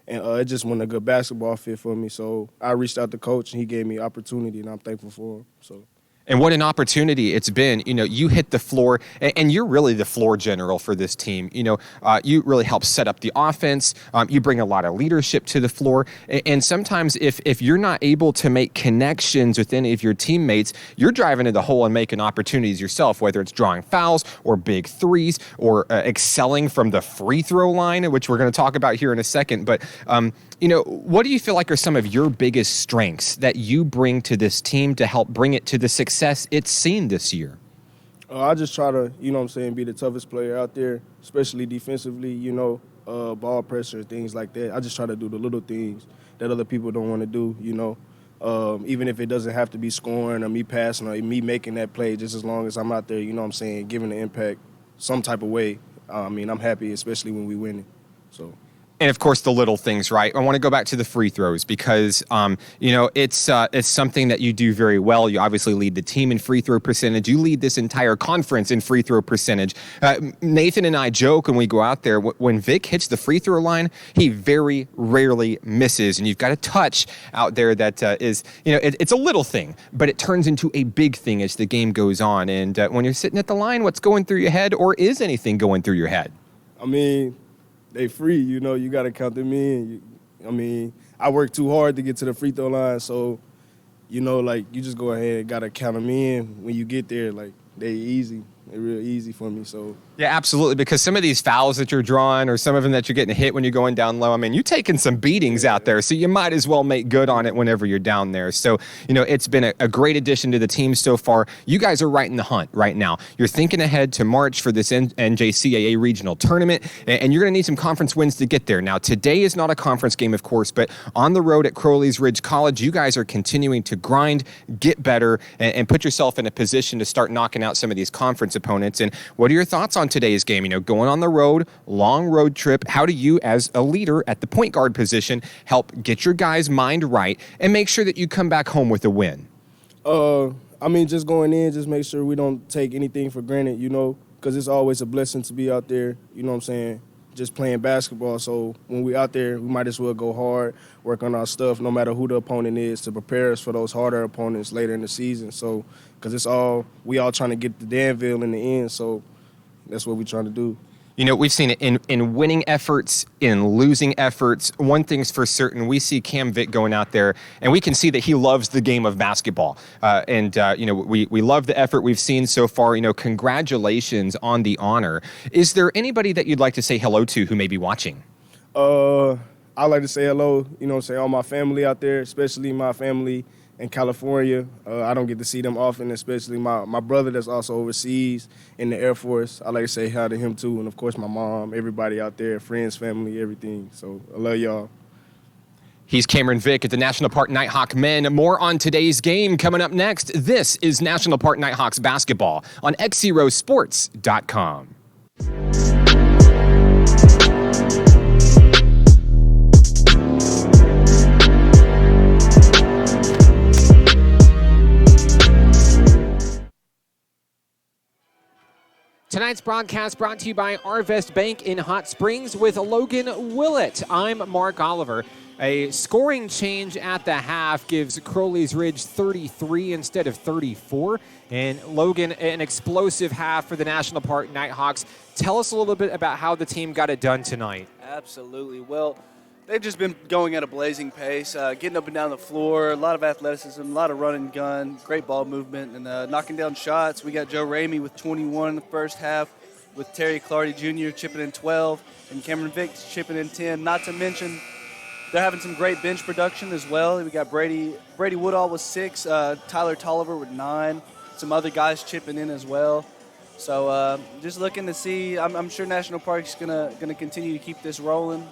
and it just wasn't a good basketball fit for me. So I reached out to Coach, and he gave me opportunity, and I'm thankful for him. So. And what an opportunity it's been. You know, you hit the floor, and you're really the floor general for this team. You know, you really help set up the offense. You bring a lot of leadership to the floor. And sometimes if you're not able to make connections with any of your teammates, you're driving to the hole and making opportunities yourself, whether it's drawing fouls or big threes or excelling from the free throw line, which we're going to talk about here in a second. But, you know, what do you feel like are some of your biggest strengths that you bring to this team to help bring it to the success it's seen this year? I just try to, you know what I'm saying, be the toughest player out there, especially defensively, you know, ball pressure, things like that. I just try to do the little things that other people don't want to do, you know, even if it doesn't have to be scoring or me passing or me making that play, just as long as I'm out there, you know what I'm saying, giving the impact some type of way. I mean, I'm happy, especially when we win it. So. And, of course, the little things, right? I want to go back to the free throws because, you know, it's something that you do very well. You obviously lead the team in free throw percentage. You lead this entire conference in free throw percentage. Nathan and I joke when we go out there, when Vic hits the free throw line, he very rarely misses. And you've got a touch out there that is, you know, it's a little thing, but it turns into a big thing as the game goes on. And when you're sitting at the line, what's going through your head, or is anything going through your head? I mean, they free, you know, you got to count them in. I mean, I work too hard to get to the free throw line, so, you know, like, you just go ahead and got to count them in when you get there. Like, they easy. They're real easy for me, so. Yeah, absolutely, because some of these fouls that you're drawing or some of them that you're getting hit when you're going down low, I mean, you're taking some beatings out there, so you might as well make good on it whenever you're down there. So, you know, it's been a great addition to the team so far. You guys are right in the hunt right now. You're thinking ahead to March for this NJCAA regional tournament, and you're going to need some conference wins to get there. Now, today is not a conference game, of course, but on the road at Crowley's Ridge College, you guys are continuing to grind, get better, and put yourself in a position to start knocking out some of these conference opponents. And what are your thoughts on today's game? You know, going on the road, long road trip, how do you, as a leader at the point guard position, help get your guys' mind right and make sure that you come back home with a win? I mean, just going in, just make sure we don't take anything for granted, you know, because it's always a blessing to be out there, you know what I'm saying, just playing basketball. So when we out there, we might as well go hard, work on our stuff, no matter who the opponent is, to prepare us for those harder opponents later in the season. So, because we all trying to get the Danville in the end, so that's what we're trying to do. You know, we've seen it in winning efforts, in losing efforts. One thing's for certain, we see Cam Vick going out there, and we can see that he loves the game of basketball. You know, we love the effort we've seen so far. You know, congratulations on the honor. Is there anybody that you'd like to say hello to who may be watching? I'd like to say hello, you know, say all my family out there, especially my family in California. I don't get to see them often, especially my brother that's also overseas in the Air Force. I like to say hi to him too, and of course my mom, everybody out there, friends, family, everything. So I love y'all. He's Cameron Vick at the National Park Nighthawk men. More on today's game coming up next. This is National Park Nighthawks basketball on XZeroSports.com. Tonight's broadcast brought to you by Arvest Bank in Hot Springs with Logan Willett. I'm Mark Oliver. A scoring change at the half gives Crowley's Ridge 33 instead of 34. And Logan, an explosive half for the National Park Nighthawks. Tell us a little bit about how the team got it done tonight. Absolutely. Well, they've just been going at a blazing pace, getting up and down the floor, a lot of athleticism, a lot of run and gun, great ball movement, and knocking down shots. We got Joe Ramey with 21 in the first half, with Terry Clardy Jr. chipping in 12, and Cameron Vick chipping in 10. Not to mention, they're having some great bench production as well. We got Brady Woodall with 6, Tyler Tolliver with 9, some other guys chipping in as well. So just looking to see. I'm sure National Park's gonna continue to keep this rolling.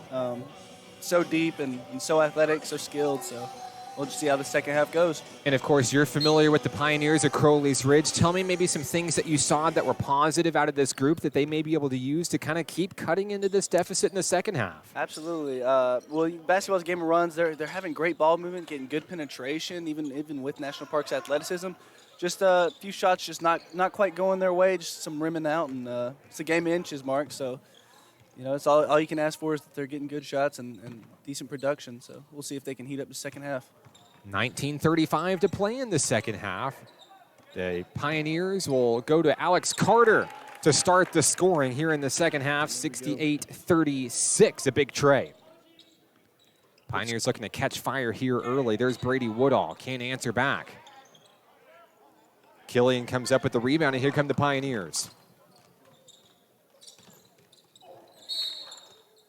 So deep and so athletic, so skilled. So we'll just see how the second half goes. And, of course, you're familiar with the Pioneers of Crowley's Ridge. Tell me maybe some things that you saw that were positive out of this group that they may be able to use to kind of keep cutting into this deficit in the second half. Absolutely. Well, basketball's a game of runs. They're having great ball movement, getting good penetration, even with National Park's athleticism. Just a few shots just not quite going their way, just some rimming out. And it's a game of inches, Mark. So, it's all you can ask for is that they're getting good shots and decent production. So we'll see if they can heat up the second half. 19:35 to play in the second half. The Pioneers will go to Alex Carter to start the scoring here in the second half, 68-36, a big tray. Pioneers looking to catch fire here early. There's Brady Woodall, can't answer back. Killian comes up with the rebound, and here come the Pioneers.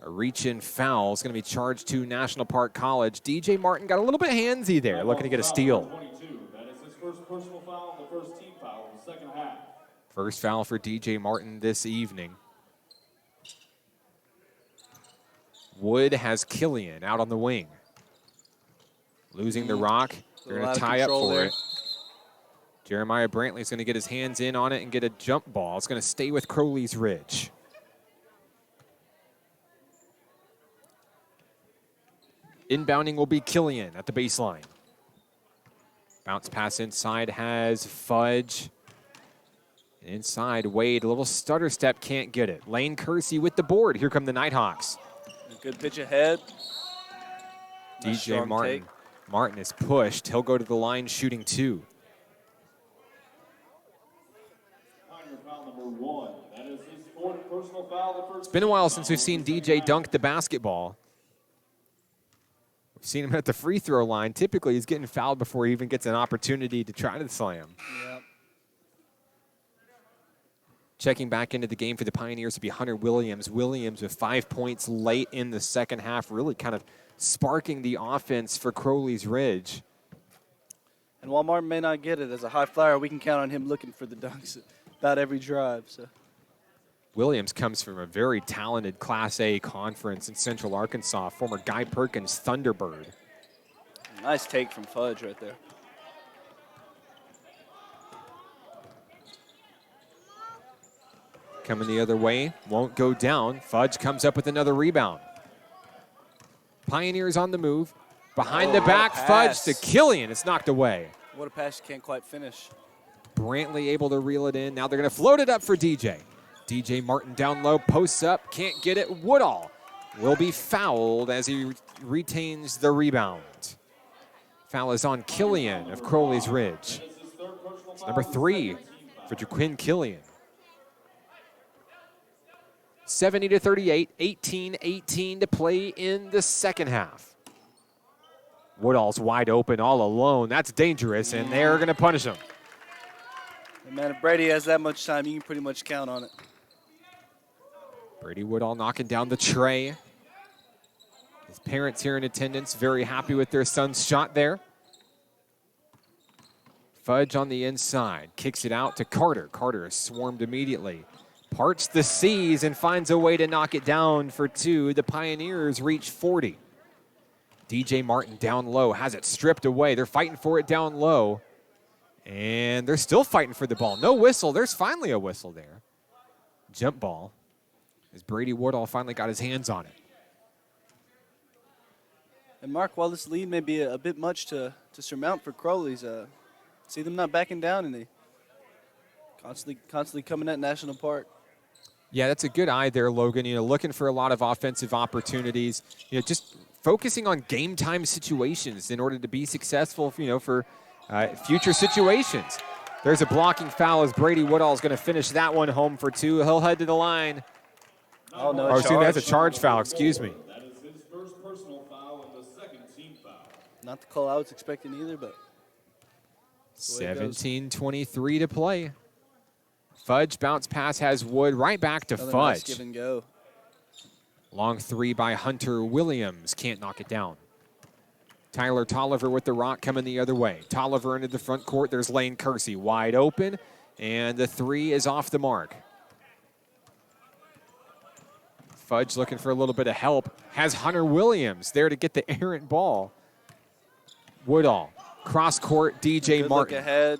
A reach-in foul is going to be charged to National Park College. DJ Martin got a little bit handsy there, looking to get a steal. 22. That is his first personal foul and the first team foul in the second half. First foul for DJ Martin this evening. Wood has Killian out on the wing. Losing the rock. They're going to tie up for it. Jeremiah Brantley's going to get his hands in on it and get a jump ball. It's going to stay with Crowley's Ridge. Inbounding will be Killian at the baseline. Bounce pass inside has Fudge. Inside, Wade, a little stutter step, can't get it. Lane Kersey with the board. Here come the Nighthawks. Good pitch ahead. DJ Martin. Martin is pushed. He'll go to the line shooting 2. It's been a while since we've seen DJ dunk the basketball. We've seen him at the free throw line. Typically, he's getting fouled before he even gets an opportunity to try to slam. Yep. Checking back into the game for the Pioneers to be Hunter Williams. Williams with 5 points late in the second half, really kind of sparking the offense for Crowley's Ridge. And while Martin may not get it as a high flyer, we can count on him looking for the dunks about every drive. So Williams comes from a very talented Class A conference in Central Arkansas, former Guy Perkins Thunderbird. Nice take from Fudge right there. Coming the other way, won't go down. Fudge comes up with another rebound. Pioneers on the move. Behind the back, Fudge to Killian. It's knocked away. What a pass you can't quite finish. Brantley able to reel it in. Now they're going to float it up for DJ. DJ Martin down low, posts up, can't get it. Woodall will be fouled as he retains the rebound. Foul is on Killian of Crowley's Ridge. It's number 3 for Jaquin Killian. 70-38, 18-18 to play in the second half. Woodall's wide open all alone. That's dangerous, and they're going to punish him. And man, if Brady has that much time, you can pretty much count on it. Brady Woodall knocking down the tray. His parents here in attendance, very happy with their son's shot there. Fudge on the inside, kicks it out to Carter. Carter is swarmed immediately. Parts the seas and finds a way to knock it down for 2. The Pioneers reach 40. DJ Martin down low, has it stripped away. They're fighting for it down low. And they're still fighting for the ball. No whistle. There's finally a whistle there. Jump ball. As Brady Woodall finally got his hands on it. And Mark, while this lead may be a bit much to surmount for Crowley's, see them not backing down, and they constantly coming at National Park. Yeah, that's a good eye there, Logan. Looking for a lot of offensive opportunities. Just focusing on game time situations in order to be successful, for future situations. There's a blocking foul as Brady Woodall is going to finish that one home for 2. He'll head to the line. Oh, no, that's a charge foul, excuse me. That is his first personal foul and the second team foul. Not the call I was expecting either, but 17:23 to play. Fudge bounce pass has Wood right back to another Fudge. nice give and go. Long 3 by Hunter Williams. Can't knock it down. Tyler Tolliver with the rock coming the other way. Tolliver into the front court. There's Lane Kersey wide open. And the three is off the mark. Fudge looking for a little bit of help. Has Hunter Williams there to get the errant ball. Woodall, cross court, DJ Good Martin. Look ahead.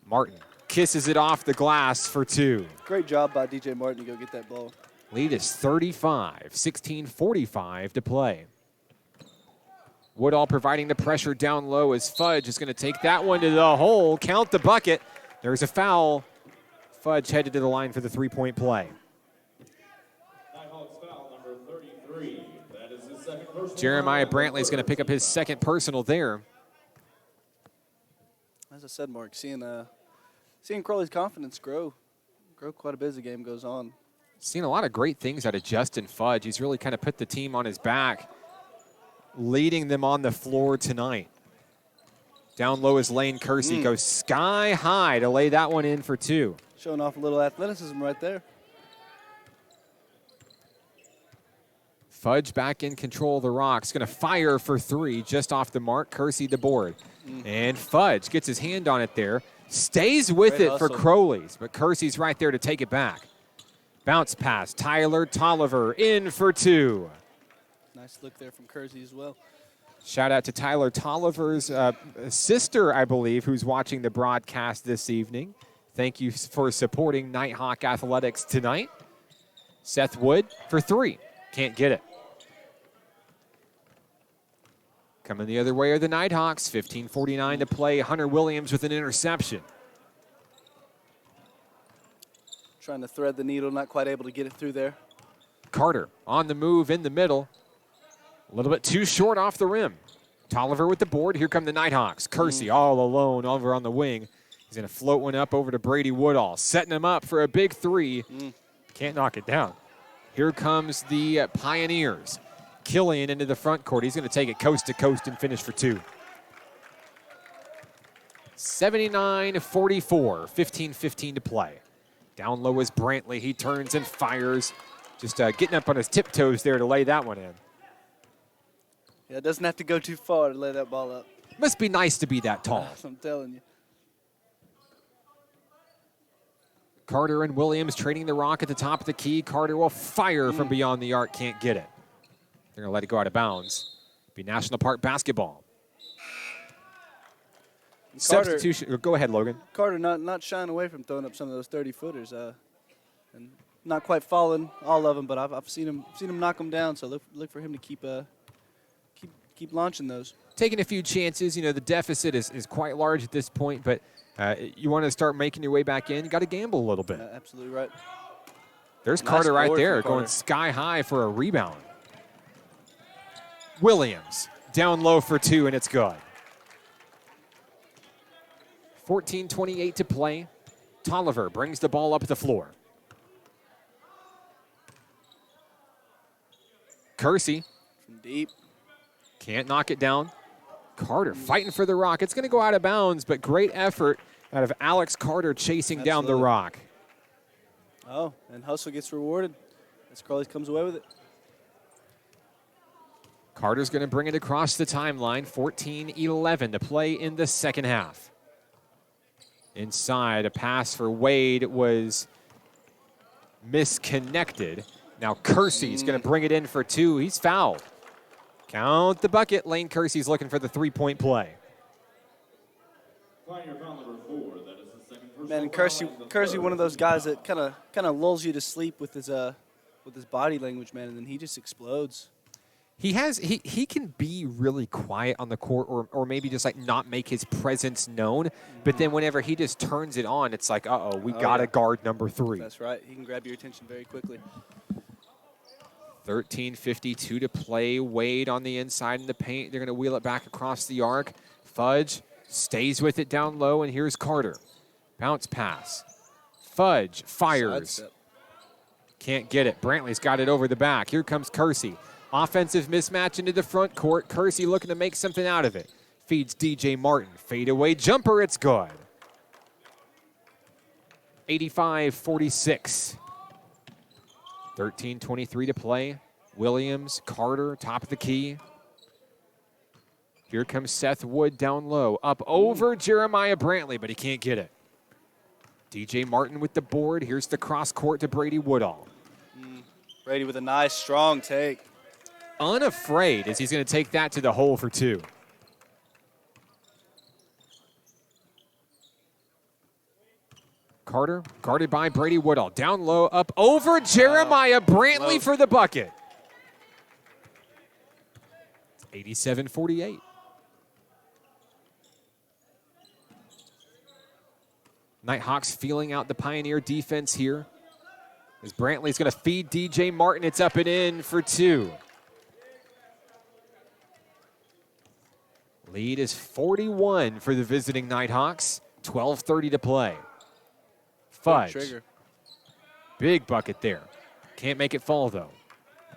Martin kisses it off the glass for two. Great job by DJ Martin to go get that ball. Lead is 35, 16:45 to play. Woodall providing the pressure down low as Fudge is going to take that one to the hole. Count the bucket. There's a foul. Fudge headed to the line for the three-point play. Nighthawks foul number 33. That is his second personal. Jeremiah Brantley is going to pick up his second personal there. As I said, Mark, seeing Crowley's confidence grow quite a bit as the game goes on. Seen a lot of great things out of Justin Fudge. He's really kind of put the team on his back, leading them on the floor tonight. Down low is Lane Kersey. Goes sky high to lay that one in for two. Showing off a little athleticism right there. Fudge back in control of the Rocks. Going to fire for three just off the mark. Kersey the board. And Fudge gets his hand on it there. Stays with Great it for hustle. Crowley's, but Kersey's right there to take it back. Bounce pass. Tyler Tolliver in for two. Nice look there from Kersey as well. Shout out to Tyler Tolliver's sister, I believe, who's watching the broadcast this evening. Thank you for supporting Nighthawk Athletics tonight. Seth Wood for three. Can't get it. Coming the other way are the Nighthawks. 15:49 to play. Hunter Williams with an interception. Trying to thread the needle, not quite able to get it through there. Carter on the move in the middle. A little bit too short off the rim. Tolliver with the board. Here come the Nighthawks. Kersey all alone over on the wing. He's going to float one up over to Brady Woodall. Setting him up for a big three. Can't knock it down. Here comes the Pioneers. Killian into the front court. He's going to take it coast to coast and finish for two. 79-44. 15:15 to play. Down low is Brantley. He turns and fires. Just getting up on his tiptoes there to lay that one in. Yeah, it doesn't have to go too far to lay that ball up. Must be nice to be that tall. I'm telling you. Carter and Williams trading the rock at the top of the key. Carter will fire from beyond the arc. Can't get it. They're going to let it go out of bounds. Be National Park basketball. Substitution. Go ahead, Logan. Carter not shying away from throwing up some of those 30-footers. And not quite falling all of them, but I've seen him knock them down. So look for him to keep launching those. Taking a few chances. You know, the deficit is quite large at this point, but you want to start making your way back in. You got to gamble a little bit. Absolutely right. There's Nice Carter right board there from going Carter. sky high for a rebound. Williams down low for two, and it's good. 14:28 to play. Tolliver brings the ball up the floor. Kersey From deep. can't knock it down. Carter fighting for the rock. It's going to go out of bounds, but great effort out of Alex Carter chasing down the Absolutely. rock. Oh, and hustle gets rewarded as Crowley comes away with it. Carter's going to bring it across the timeline. 14:11 to play in the second half. Inside, a pass for Wade was misconnected. Now Kersey's going to bring it in for two. He's fouled. Count the bucket. Lane Kersey's looking for the three-point play. Pioneer foul number 4. That is the second personal. Man, and foul. Kersey, one of those guys that kind of lulls you to sleep with his body language, man, and then he just explodes. He can be really quiet on the court or maybe just like not make his presence known. But then whenever he just turns it on, it's like, we got to guard number 3. That's right. He can grab your attention very quickly. 13:52 to play. Wade on the inside in the paint. They're going to wheel it back across the arc. Fudge stays with it down low, and here's Carter. Bounce pass. Fudge fires. Sidestep. Can't get it. Brantley's got it over the back. Here comes Kersey. Offensive mismatch into the front court. Kersey looking to make something out of it. Feeds DJ Martin. Fadeaway jumper. It's good. 85-46. 13:23 to play. Williams, Carter, top of the key. Here comes Seth Wood down low. Up over Jeremiah Brantley, but he can't get it. DJ Martin with the board. Here's the cross court to Brady Woodall. Brady with a nice, strong take. Unafraid as he's going to take that to the hole for 2. Carter guarded by Brady Woodall. Down low, up over Jeremiah Brantley for the bucket. 87-48. Nighthawks feeling out the Pioneer defense here. As Brantley's going to feed DJ Martin. It's up and in for 2. Lead is 41 for the visiting Nighthawks. 12:30 to play. Fudge. Trigger. Big bucket there. Can't make it fall, though.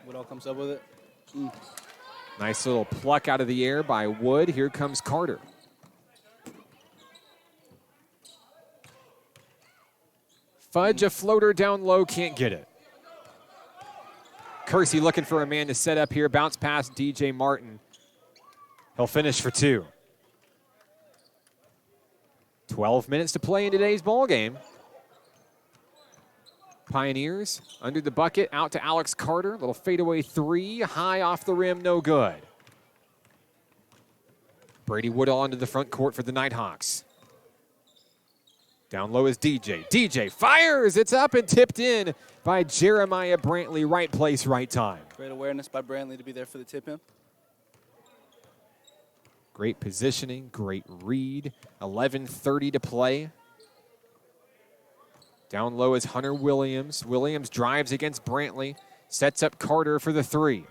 Woodall comes up with it. Nice little pluck out of the air by Wood. Here comes Carter. Fudge, a floater down low, can't get it. Kersey looking for a man to set up here. Bounce past DJ Martin. He'll finish for 2. 12 minutes to play in today's ball game. Pioneers under the bucket, out to Alex Carter. Little fadeaway 3, high off the rim, no good. Brady Woodall into the front court for the Nighthawks. Down low is DJ. DJ fires, it's up and tipped in by Jeremiah Brantley. Right place, right time. Great awareness by Brantley to be there for the tip-in. Great positioning, great read. 11:30 to play. Down low is Hunter Williams. Williams drives against Brantley. Sets up Carter for the 3.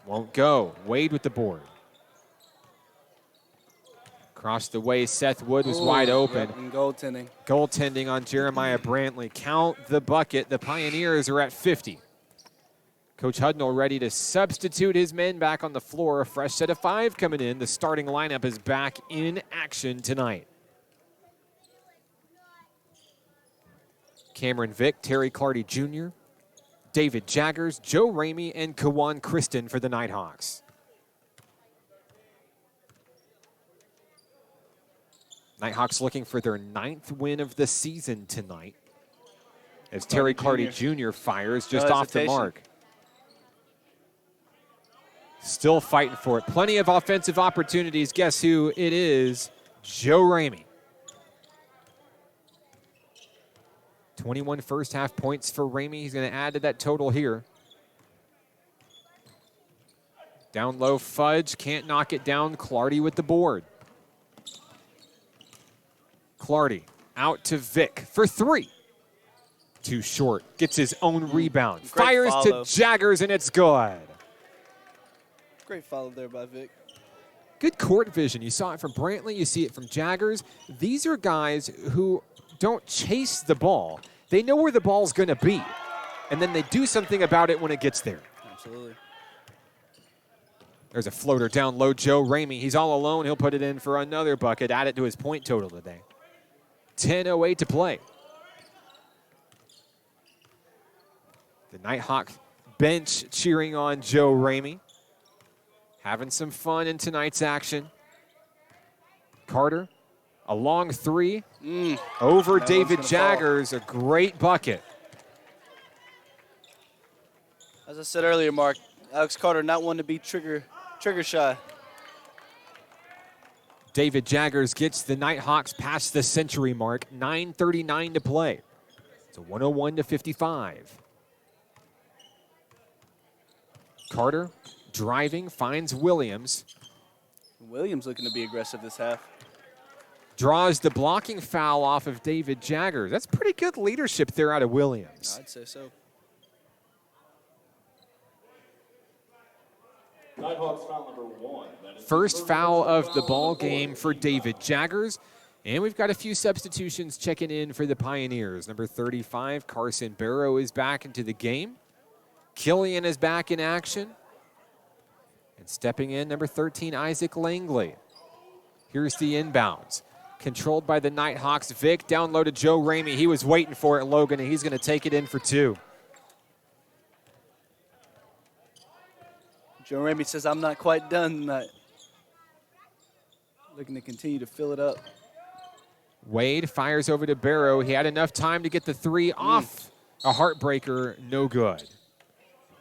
Won't go. Wade with the board. Across the way, Seth Wood was wide open. Yep, and goaltending. Goaltending on Jeremiah Brantley. Count the bucket. The Pioneers are at 50. Coach Hudnall ready to substitute his men back on the floor. A fresh set of 5 coming in. The starting lineup is back in action tonight. Cameron Vick, Terry Clardy Jr., David Jaggers, Joe Ramey, and Kawan Kristen for the Nighthawks. Nighthawks looking for their 9th win of the season tonight. As Terry Clardy Jr. fires just off the mark. Still fighting for it. Plenty of offensive opportunities. Guess who it is? Joe Ramey. 21 first half points for Ramey. He's going to add to that total here. Down low, Fudge can't knock it down. Clardy with the board. Clardy out to Vick for 3. Too short. Gets his own rebound. Fires to Jaggers, and it's good. Great follow there by Vic. Good court vision. You saw it from Brantley. You see it from Jaggers. These are guys who don't chase the ball. They know where the ball's going to be, and then they do something about it when it gets there. Absolutely. There's a floater down low. Joe Ramey. He's all alone. He'll put it in for another bucket. Add it to his point total today. 10:08 to play. The Nighthawk bench cheering on Joe Ramey. Having some fun in tonight's action. Carter, a long 3 over David Jaggers, a great bucket. As I said earlier, Mark, Alex Carter not one to be trigger shy. David Jaggers gets the Nighthawks past the century mark. 9:39 to play. It's a 101-55. Carter driving, finds Williams. Williams looking to be aggressive this half. Draws the blocking foul off of David Jaggers. That's pretty good leadership there out of Williams. I'd say so. Nighthawks foul number 1. First foul of the ball game for David Jaggers. And we've got a few substitutions checking in for the Pioneers. Number 35, Carson Barrow is back into the game. Killian is back in action. And stepping in, number 13, Isaac Langley. Here's the inbounds. Controlled by the Nighthawks. Vic down low to Joe Ramey. He was waiting for it, Logan, and he's going to take it in for 2. Joe Ramey says, I'm not quite done tonight. Looking to continue to fill it up. Wade fires over to Barrow. He had enough time to get the three off. A heartbreaker, no good.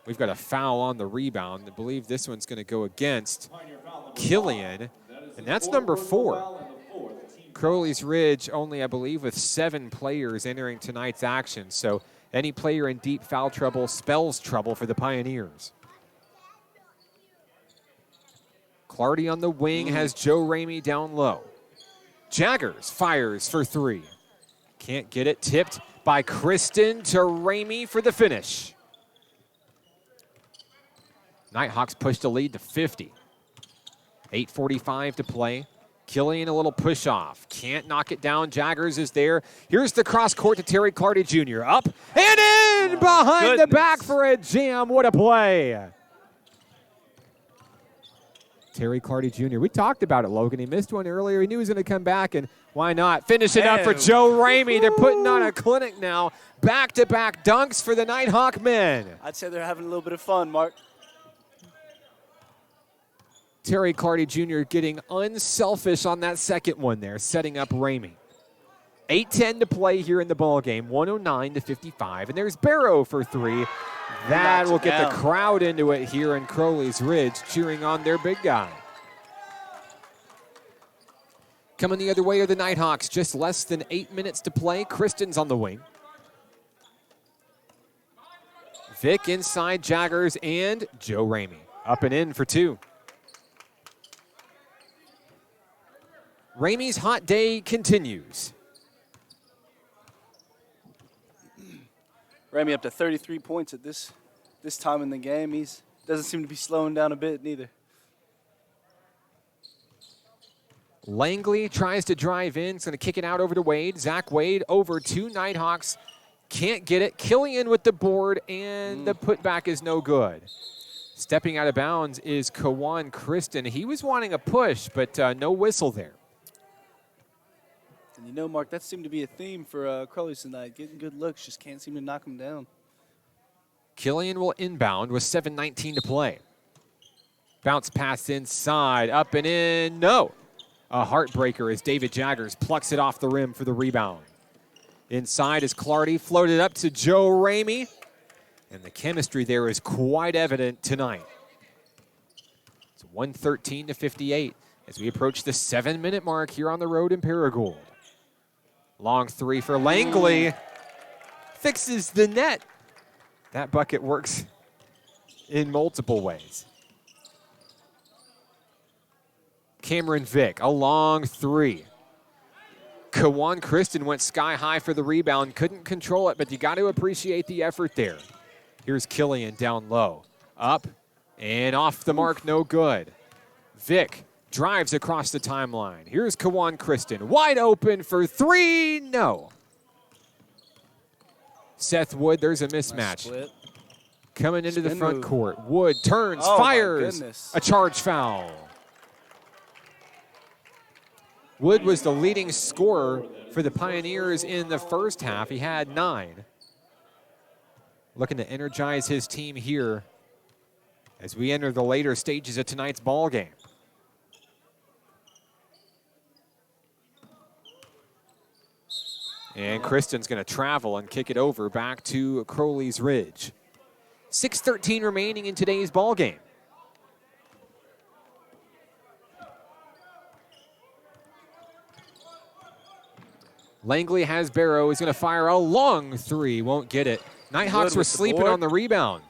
We've got a foul on the rebound. I believe this one's going to go against Killian, and that's number 4. Crowley's Ridge only, I believe, with 7 players entering tonight's action. So any player in deep foul trouble spells trouble for the Pioneers. Clardy on the wing has Joe Ramey down low. Jaggers fires for 3. Can't get it. Tipped by Kristen to Ramey for the finish. Nighthawks pushed the lead to 50. 8:45 to play. Killian a little push off. Can't knock it down. Jaggers is there. Here's the cross court to Terry Clardy Jr. Up and in behind the back for a jam. What a play. Terry Clardy Jr. We talked about it, Logan. He missed one earlier. He knew he was going to come back, and why not? Finish it up for Joe Ramey. They're putting on a clinic now. Back-to-back dunks for the Nighthawk men. I'd say they're having a little bit of fun, Mark. Terry Clardy Jr. getting unselfish on that second one there, setting up Ramey. 8:10 to play here in the ballgame, 109-55. And there's Barrow for 3. That will get the crowd into it here in Crowley's Ridge, cheering on their big guy. Coming the other way are the Nighthawks, just less than 8 minutes to play. Kristen's on the wing. Vic inside Jaggers and Joe Ramey. Up and in for 2. Ramey's hot day continues. Ramey up to 33 points at this time in the game. He doesn't seem to be slowing down a bit neither. Langley tries to drive in. He's going to kick it out over to Wade. Zach Wade over to Nighthawks. Can't get it. Killian with the board, and the putback is no good. Stepping out of bounds is Kawan Kristen. He was wanting a push, but no whistle there. And you know, Mark, that seemed to be a theme for Crowley tonight. Getting good looks, just can't seem to knock them down. Killian will inbound with 7:19 to play. Bounce pass inside, up and in, no. A heartbreaker as David Jaggers plucks it off the rim for the rebound. Inside is Clardy, floated up to Joe Ramey. And the chemistry there is quite evident tonight. It's 113-58 as we approach the 7-minute mark here on the road in Paragould. Long 3 for Langley. Fixes the net. That bucket works in multiple ways. Cameron Vick, a long 3. Kawan Kristen went sky high for the rebound. Couldn't control it, but you got to appreciate the effort there. Here's Killian down low. Up and off the mark, no good. Vick drives across the timeline. Here's Kawan Kristen, wide open for 3, no. Seth Wood, there's a mismatch. Nice Coming into the front court. Wood turns, fires, a charge foul. Wood was the leading scorer for the Pioneers in the first half. He had 9. Looking to energize his team here as we enter the later stages of tonight's ball game. And Kristen's going to travel and kick it over back to Crowley's Ridge. 6:13 remaining in today's ball game. Langley has Barrow. He's going to fire a long 3. Won't get it. Nighthawks were sleeping on the rebound.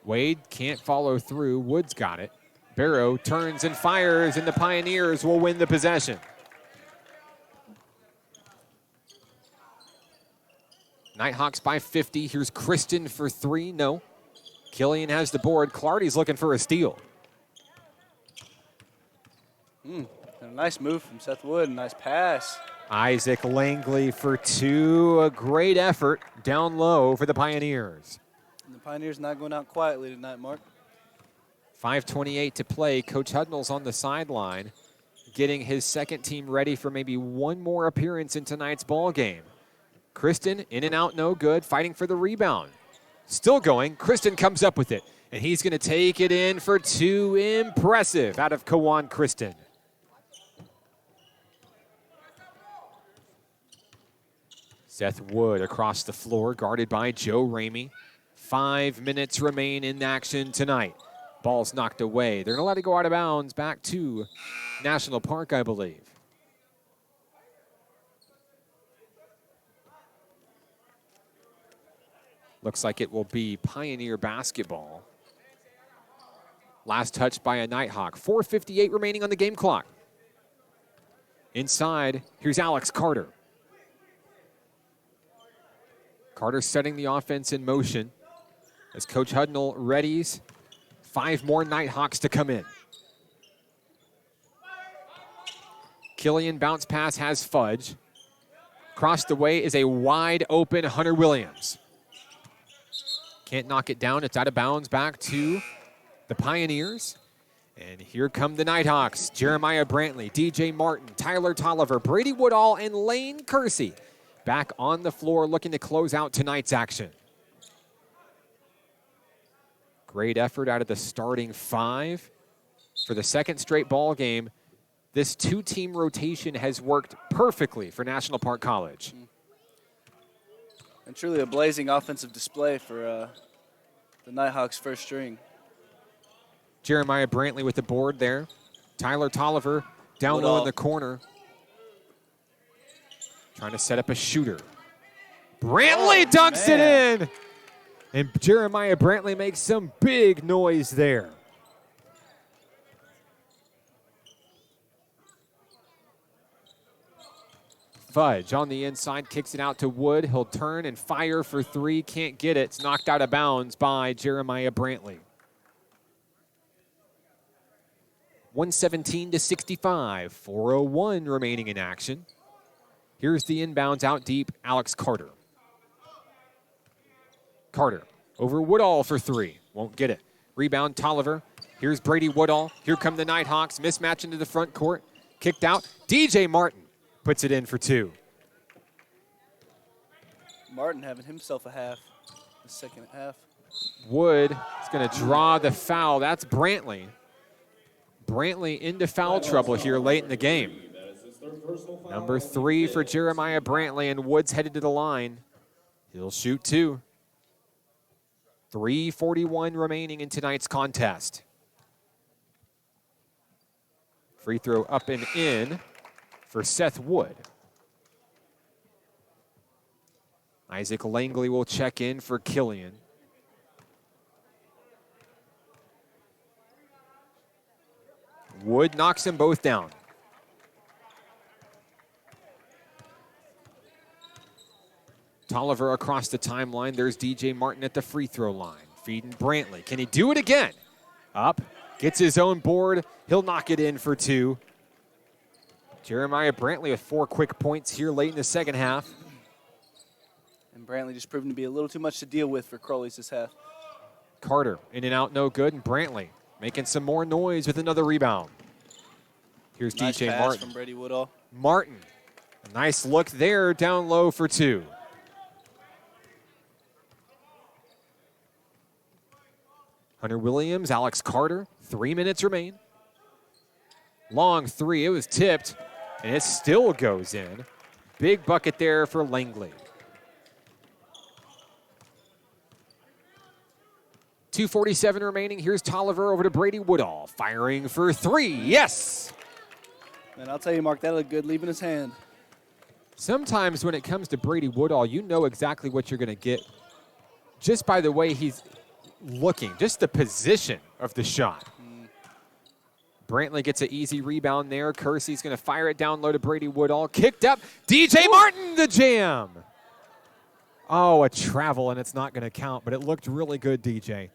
Wade can't follow through. Wood's got it. Barrow turns and fires, and the Pioneers will win the possession. Nighthawks by 50. Here's Kristen for 3. No. Killian has the board. Clardy's looking for a steal. A nice move from Seth Wood. Nice pass. Isaac Langley for 2. A great effort down low for the Pioneers. And the Pioneers not going out quietly tonight, Mark. 5:28 to play. Coach Hudnall's on the sideline, getting his second team ready for maybe one more appearance in tonight's ball game. Kristen, in and out, no good, fighting for the rebound. Still going. Kristen comes up with it, and he's going to take it in for 2. Impressive out of Kawan Kristen. Seth Wood across the floor, guarded by Joe Ramey. 5 minutes remain in action tonight. Ball's knocked away. They're going to let it go out of bounds back to National Park, I believe. Looks like it will be Pioneer basketball. Last touch by a Nighthawk. 4:58 remaining on the game clock. Inside, here's Alex Carter. Carter setting the offense in motion as Coach Hudnall readies 5 more Nighthawks to come in. Killian bounce pass has Fudge. Crossed away is a wide open Hunter Williams. Can't knock it down. It's out of bounds back to the Pioneers. And here come the Nighthawks. Jeremiah Brantley, DJ Martin, Tyler Tolliver, Brady Woodall, and Lane Kersey back on the floor looking to close out tonight's action. Great effort out of the starting 5. For the second straight ball game, this 2-team rotation has worked perfectly for National Park College. And truly a blazing offensive display for the Nighthawks' first string. Jeremiah Brantley with the board there. Tyler Tolliver down low in the corner. Trying to set up a shooter. Brantley dunks it in! And Jeremiah Brantley makes some big noise there. Fudge on the inside, kicks it out to Wood. He'll turn and fire for 3. Can't get it. It's knocked out of bounds by Jeremiah Brantley. 117-65. 4:01 remaining in action. Here's the inbounds out deep, Alex Carter. Carter over Woodall for 3. Won't get it. Rebound, Tolliver. Here's Brady Woodall. Here come the Nighthawks. Mismatch into the front court. Kicked out. DJ Martin puts it in for 2. Martin having himself a half, the second half. Wood is going to draw the foul. That's Brantley. Brantley into foul trouble here late in the game. Number 3 for Jeremiah Brantley, and Wood's headed to the line. He'll shoot 2. 3:41 remaining in tonight's contest. Free throw up and in for Seth Wood. Isaac Langley will check in for Killian. Wood knocks them both down. Tolliver across the timeline. There's DJ Martin at the free throw line. Feeding Brantley. Can he do it again? Up. Gets his own board. He'll knock it in for 2. Jeremiah Brantley with 4 quick points here late in the second half. And Brantley just proving to be a little too much to deal with for Crowley's this half. Carter in and out, no good. And Brantley making some more noise with another rebound. Here's Nice DJ pass Martin. from Brady Woodall. Martin. A nice look there, down low for 2. Hunter Williams, Alex Carter, 3 minutes remain. Long 3, it was tipped, and it still goes in. Big bucket there for Langley. 2:47 remaining. Here's Tolliver over to Brady Woodall, firing for 3. Yes! And I'll tell you, Mark, that looked good leaving his hand. Sometimes when it comes to Brady Woodall, you know exactly what you're going to get just by the way he's looking, just the position of the shot. Brantley gets an easy rebound there. Kersey's going to fire it down low to Brady Woodall. Kicked up. DJ Martin, the jam. Oh, a travel, and it's not going to count, but it looked really good, DJ.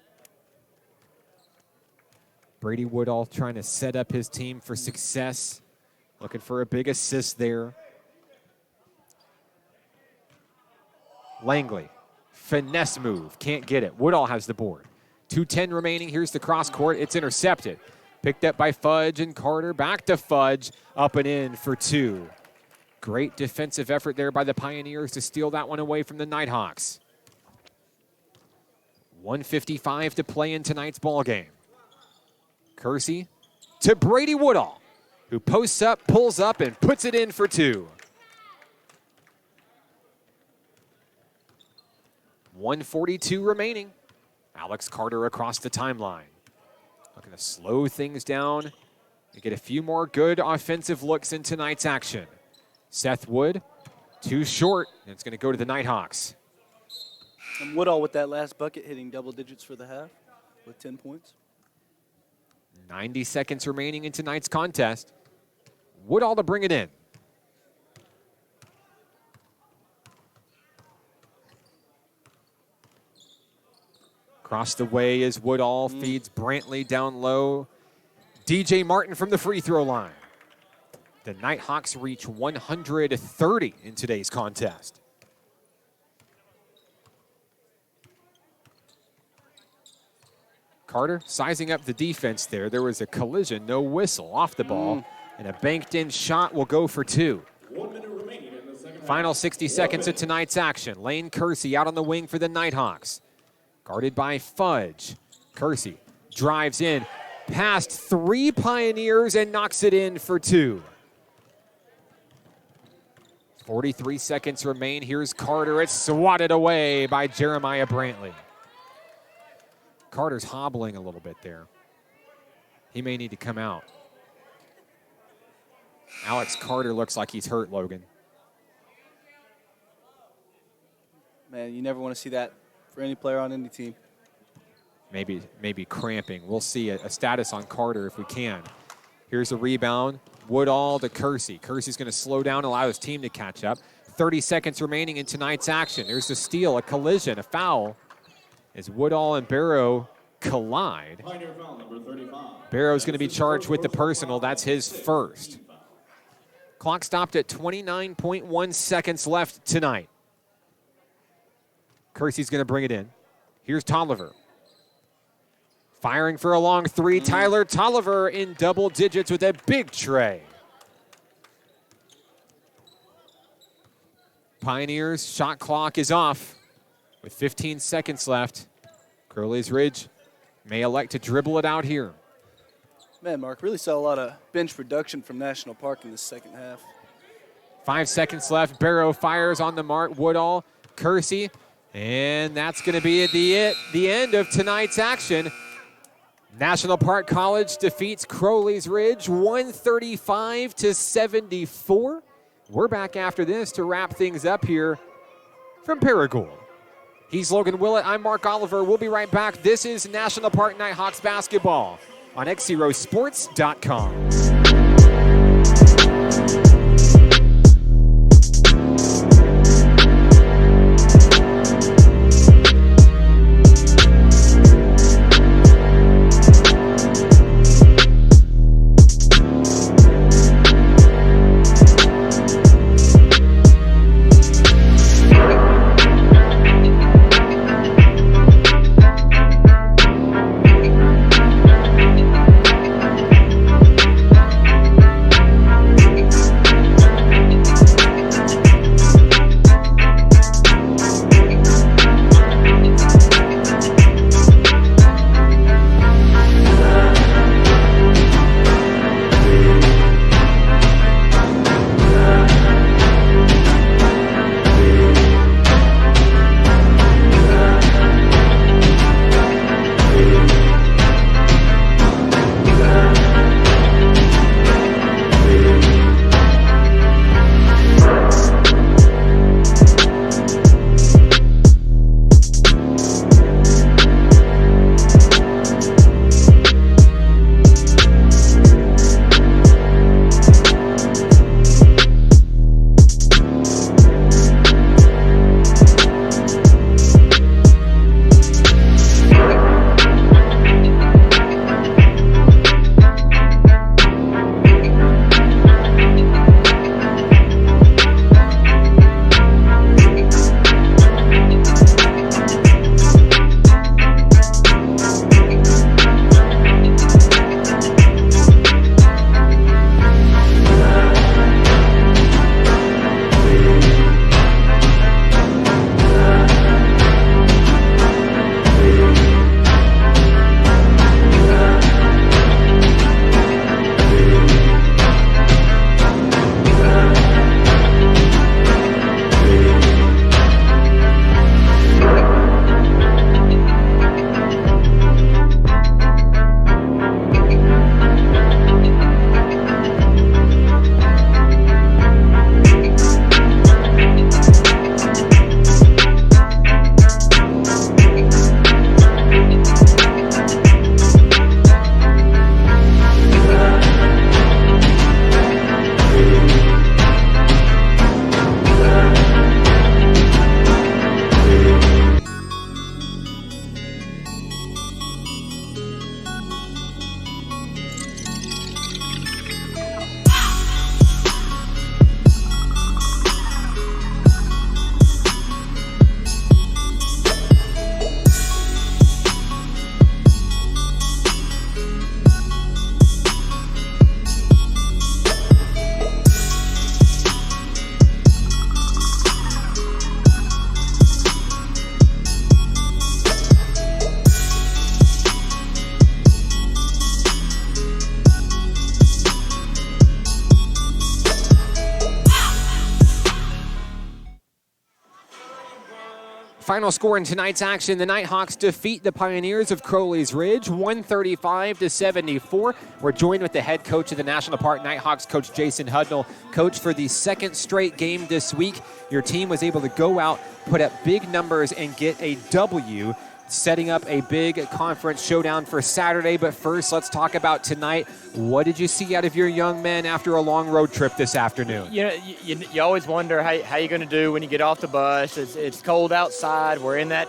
Brady Woodall trying to set up his team for success. Looking for a big assist there. Langley, finesse move, can't get it. Woodall has the board. 2:10 remaining, here's the cross court, it's intercepted. Picked up by Fudge and Carter, back to Fudge, up and in for 2. Great defensive effort there by the Pioneers to steal that one away from the Nighthawks. 1:55 to play in tonight's ball game. Kersey to Brady Woodall, who posts up, pulls up, and puts it in for 2. 1:42 remaining. Alex Carter across the timeline. Looking to slow things down and get a few more good offensive looks in tonight's action. Seth Wood, too short, and it's going to go to the Nighthawks. And Woodall with that last bucket hitting double digits for the half with 10 points. 90 seconds remaining in tonight's contest. Woodall to bring it in. Across the way is Woodall, feeds Brantley down low. DJ Martin from the free throw line. The Nighthawks reach 130 in today's contest. Carter sizing up the defense there. There was a collision, no whistle, off the ball, and a banked-in shot will go for 2. 1 minute remaining in the second half. Final 60 seconds of tonight's action. Lane Kersey out on the wing for the Nighthawks. Guarded by Fudge. Kersey drives in, past 3 Pioneers, and knocks it in for 2. 43 seconds remain. Here's Carter. It's swatted away by Jeremiah Brantley. Carter's hobbling a little bit there. He may need to come out. Alex Carter looks like he's hurt, Logan. Man, you never want to see that for any player on any team. Maybe cramping. We'll see a status on Carter if we can. Here's a rebound. Woodall to Kersey. Kersey's going to slow down, allow his team to catch up. 30 seconds remaining in tonight's action. There's a steal, a collision, a foul as Woodall and Barrow collide. Pioneer foul number 35. Barrow's going to be charged with the personal. That's his first. Clock stopped at 29.1 seconds left tonight. Kersey's going to bring it in. Here's Tolliver. Firing for a long 3. Tyler Tolliver in double digits with a big tray. Pioneers' shot clock is off with 15 seconds left. Crowley's Ridge may elect to dribble it out here. Man, Mark, really saw a lot of bench production from National Park in the second half. 5 seconds left. Barrow fires on the mark. Woodall, Kersey, and that's going to be the end of tonight's action. National Park College defeats Crowley's Ridge 135-74. We're back after this to wrap things up here from Paragould. He's Logan Willett. I'm Mark Oliver. We'll be right back. This is National Park Nighthawks basketball on XZeroSports.com. Final score in tonight's action, the Nighthawks defeat the Pioneers of Crowley's Ridge, 135-74. We're joined with the head coach of the National Park Nighthawks, Coach Jason Hudnall. Coach, for the second straight game this week, your team was able to go out, put up big numbers, and get a W, setting up a big conference showdown for Saturday. But first, let's talk about tonight. What did you see out of your young men after a long road trip this afternoon? You know, you always wonder how you're going to do when you get off the bus. It's cold outside. We're in that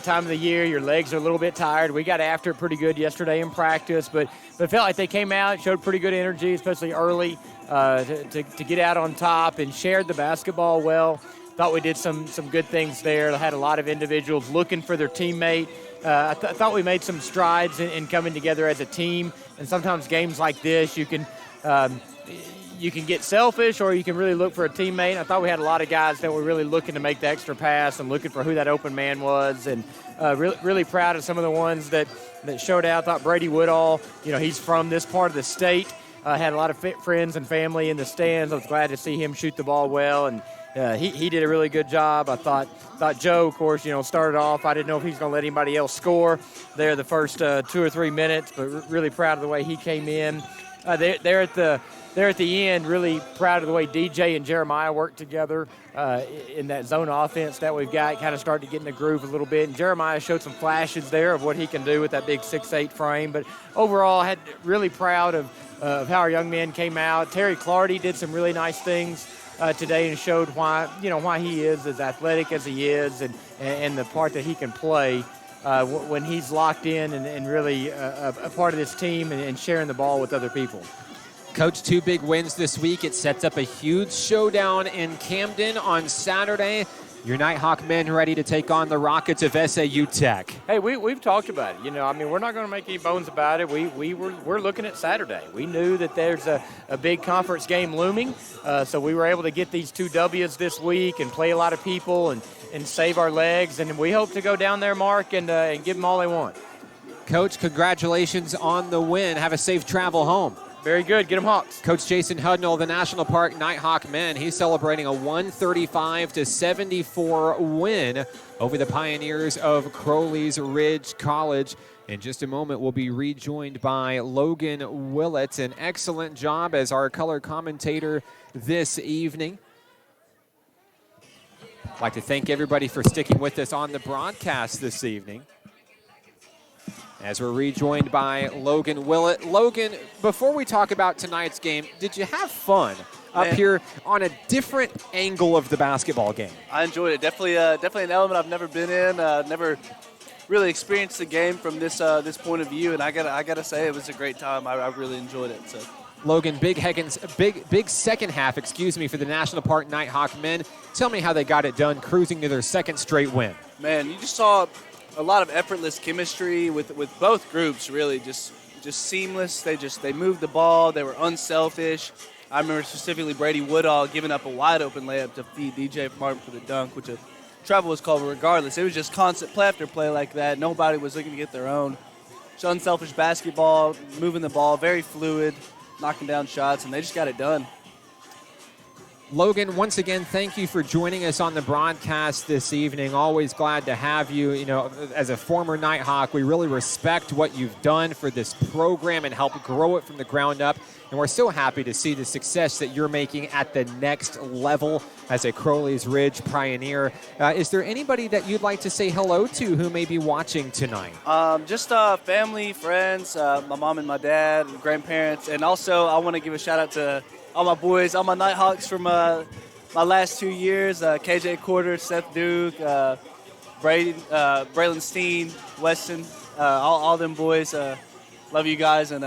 time of the year. Your legs are a little bit tired. We got after it pretty good yesterday in practice, but felt like they came out, showed pretty good energy, especially early, to get out on top and shared the basketball well. Thought we did some good things there. I had a lot of individuals looking for their teammate. I thought we made some strides in coming together as a team. And sometimes games like this, you can get selfish or you can really look for a teammate. I thought we had a lot of guys that were really looking to make the extra pass and looking for who that open man was. And really proud of some of the ones that showed out. I thought Brady Woodall, he's from this part of the state. Had a lot of friends and family in the stands. I was glad to see him shoot the ball well, and he did a really good job. I thought Joe, of course, started off. I didn't know if he was going to let anybody else score there the first 2 or 3 minutes, but really proud of the way he came in. They're at the end, really proud of the way DJ and Jeremiah worked together in that zone offense that we've got. Kind of started to get in the groove a little bit, and Jeremiah showed some flashes there of what he can do with that big 6'8" frame. But overall, really proud of how our young men came out. Terry Clardy did some really nice things today and showed why he is as athletic as he is and the part that he can play when he's locked in and really a part of this team and sharing the ball with other people. Coach, 2 big wins this week. It sets up a huge showdown in Camden on Saturday. Your Nighthawk men ready to take on the Rockets of SAU Tech. Hey, we've talked about it. We're not going to make any bones about it. We're looking at Saturday. We knew that there's a big conference game looming, so we were able to get these 2 W's this week and play a lot of people and save our legs. And we hope to go down there, Mark, and give them all they want. Coach, congratulations on the win. Have a safe travel home. Very good. Get them Hawks. Coach Jason Hudnall, the National Park Nighthawk men, he's celebrating a 135-74 win over the Pioneers of Crowley's Ridge College. In just a moment, we'll be rejoined by Logan Willett. An excellent job as our color commentator this evening. I'd like to thank everybody for sticking with us on the broadcast this evening, as we're rejoined by Logan Willett. Logan, before we talk about tonight's game, did you have fun up here on a different angle of the basketball game? I enjoyed it. Definitely an element I've never been in. Never really experienced the game from this point of view, and I gotta say it was a great time. I really enjoyed it. So. Logan, big second half, for the National Park Nighthawk men. Tell me how they got it done, cruising to their second straight win. Man, you just saw a lot of effortless chemistry with both groups, really just seamless. They moved the ball. They were unselfish. I remember specifically Brady Woodall giving up a wide open layup to feed DJ Martin for the dunk, which a travel was called. But regardless, it was just constant play after play like that. Nobody was looking to get their own. Just unselfish basketball, moving the ball, very fluid, knocking down shots, and they just got it done. Logan, once again, thank you for joining us on the broadcast this evening. Always glad to have you. As a former Nighthawk, we really respect what you've done for this program and help grow it from the ground up. And we're so happy to see the success that you're making at the next level as a Crowley's Ridge Pioneer. Is there anybody that you'd like to say hello to who may be watching tonight? Just family, friends, my mom and my dad, grandparents. And also I want to give a shout out to all my boys, all my Nighthawks from my last 2 years, KJ Quarter, Seth Duke, Braylon Steen, Weston, all them boys. Love you guys, and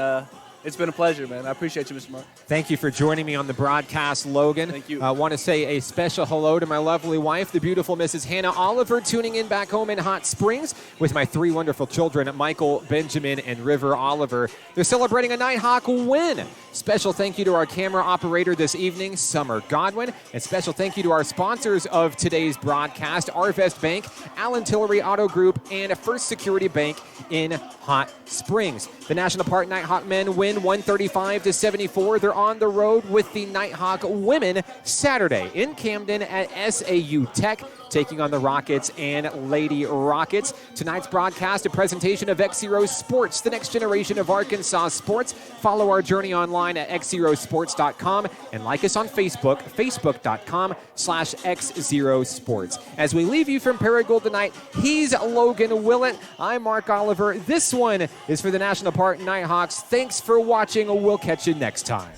it's been a pleasure, man. I appreciate you, Mr. Mark. Thank you for joining me on the broadcast, Logan. Thank you. I want to say a special hello to my lovely wife, the beautiful Mrs. Hannah Oliver, tuning in back home in Hot Springs with my 3 wonderful children, Michael, Benjamin, and River Oliver. They're celebrating a Nighthawk win. Special thank you to our camera operator this evening, Summer Godwin. And special thank you to our sponsors of today's broadcast, Arvest Bank, Allen Tillery Auto Group, and First Security Bank in Hot Springs. The National Park Nighthawk men win win 135-74. They're on the road with the Nighthawk women Saturday in Camden at SAU Tech, taking on the Rockets and Lady Rockets. Tonight's broadcast, a presentation of XZero Sports, the next generation of Arkansas sports. Follow our journey online at XZeroSports.com and like us on Facebook, Facebook.com/XZero Sports. As we leave you from Paragould tonight, he's Logan Willett. I'm Mark Oliver. This one is for the National Park Nighthawks. Thanks for watching. We'll catch you next time.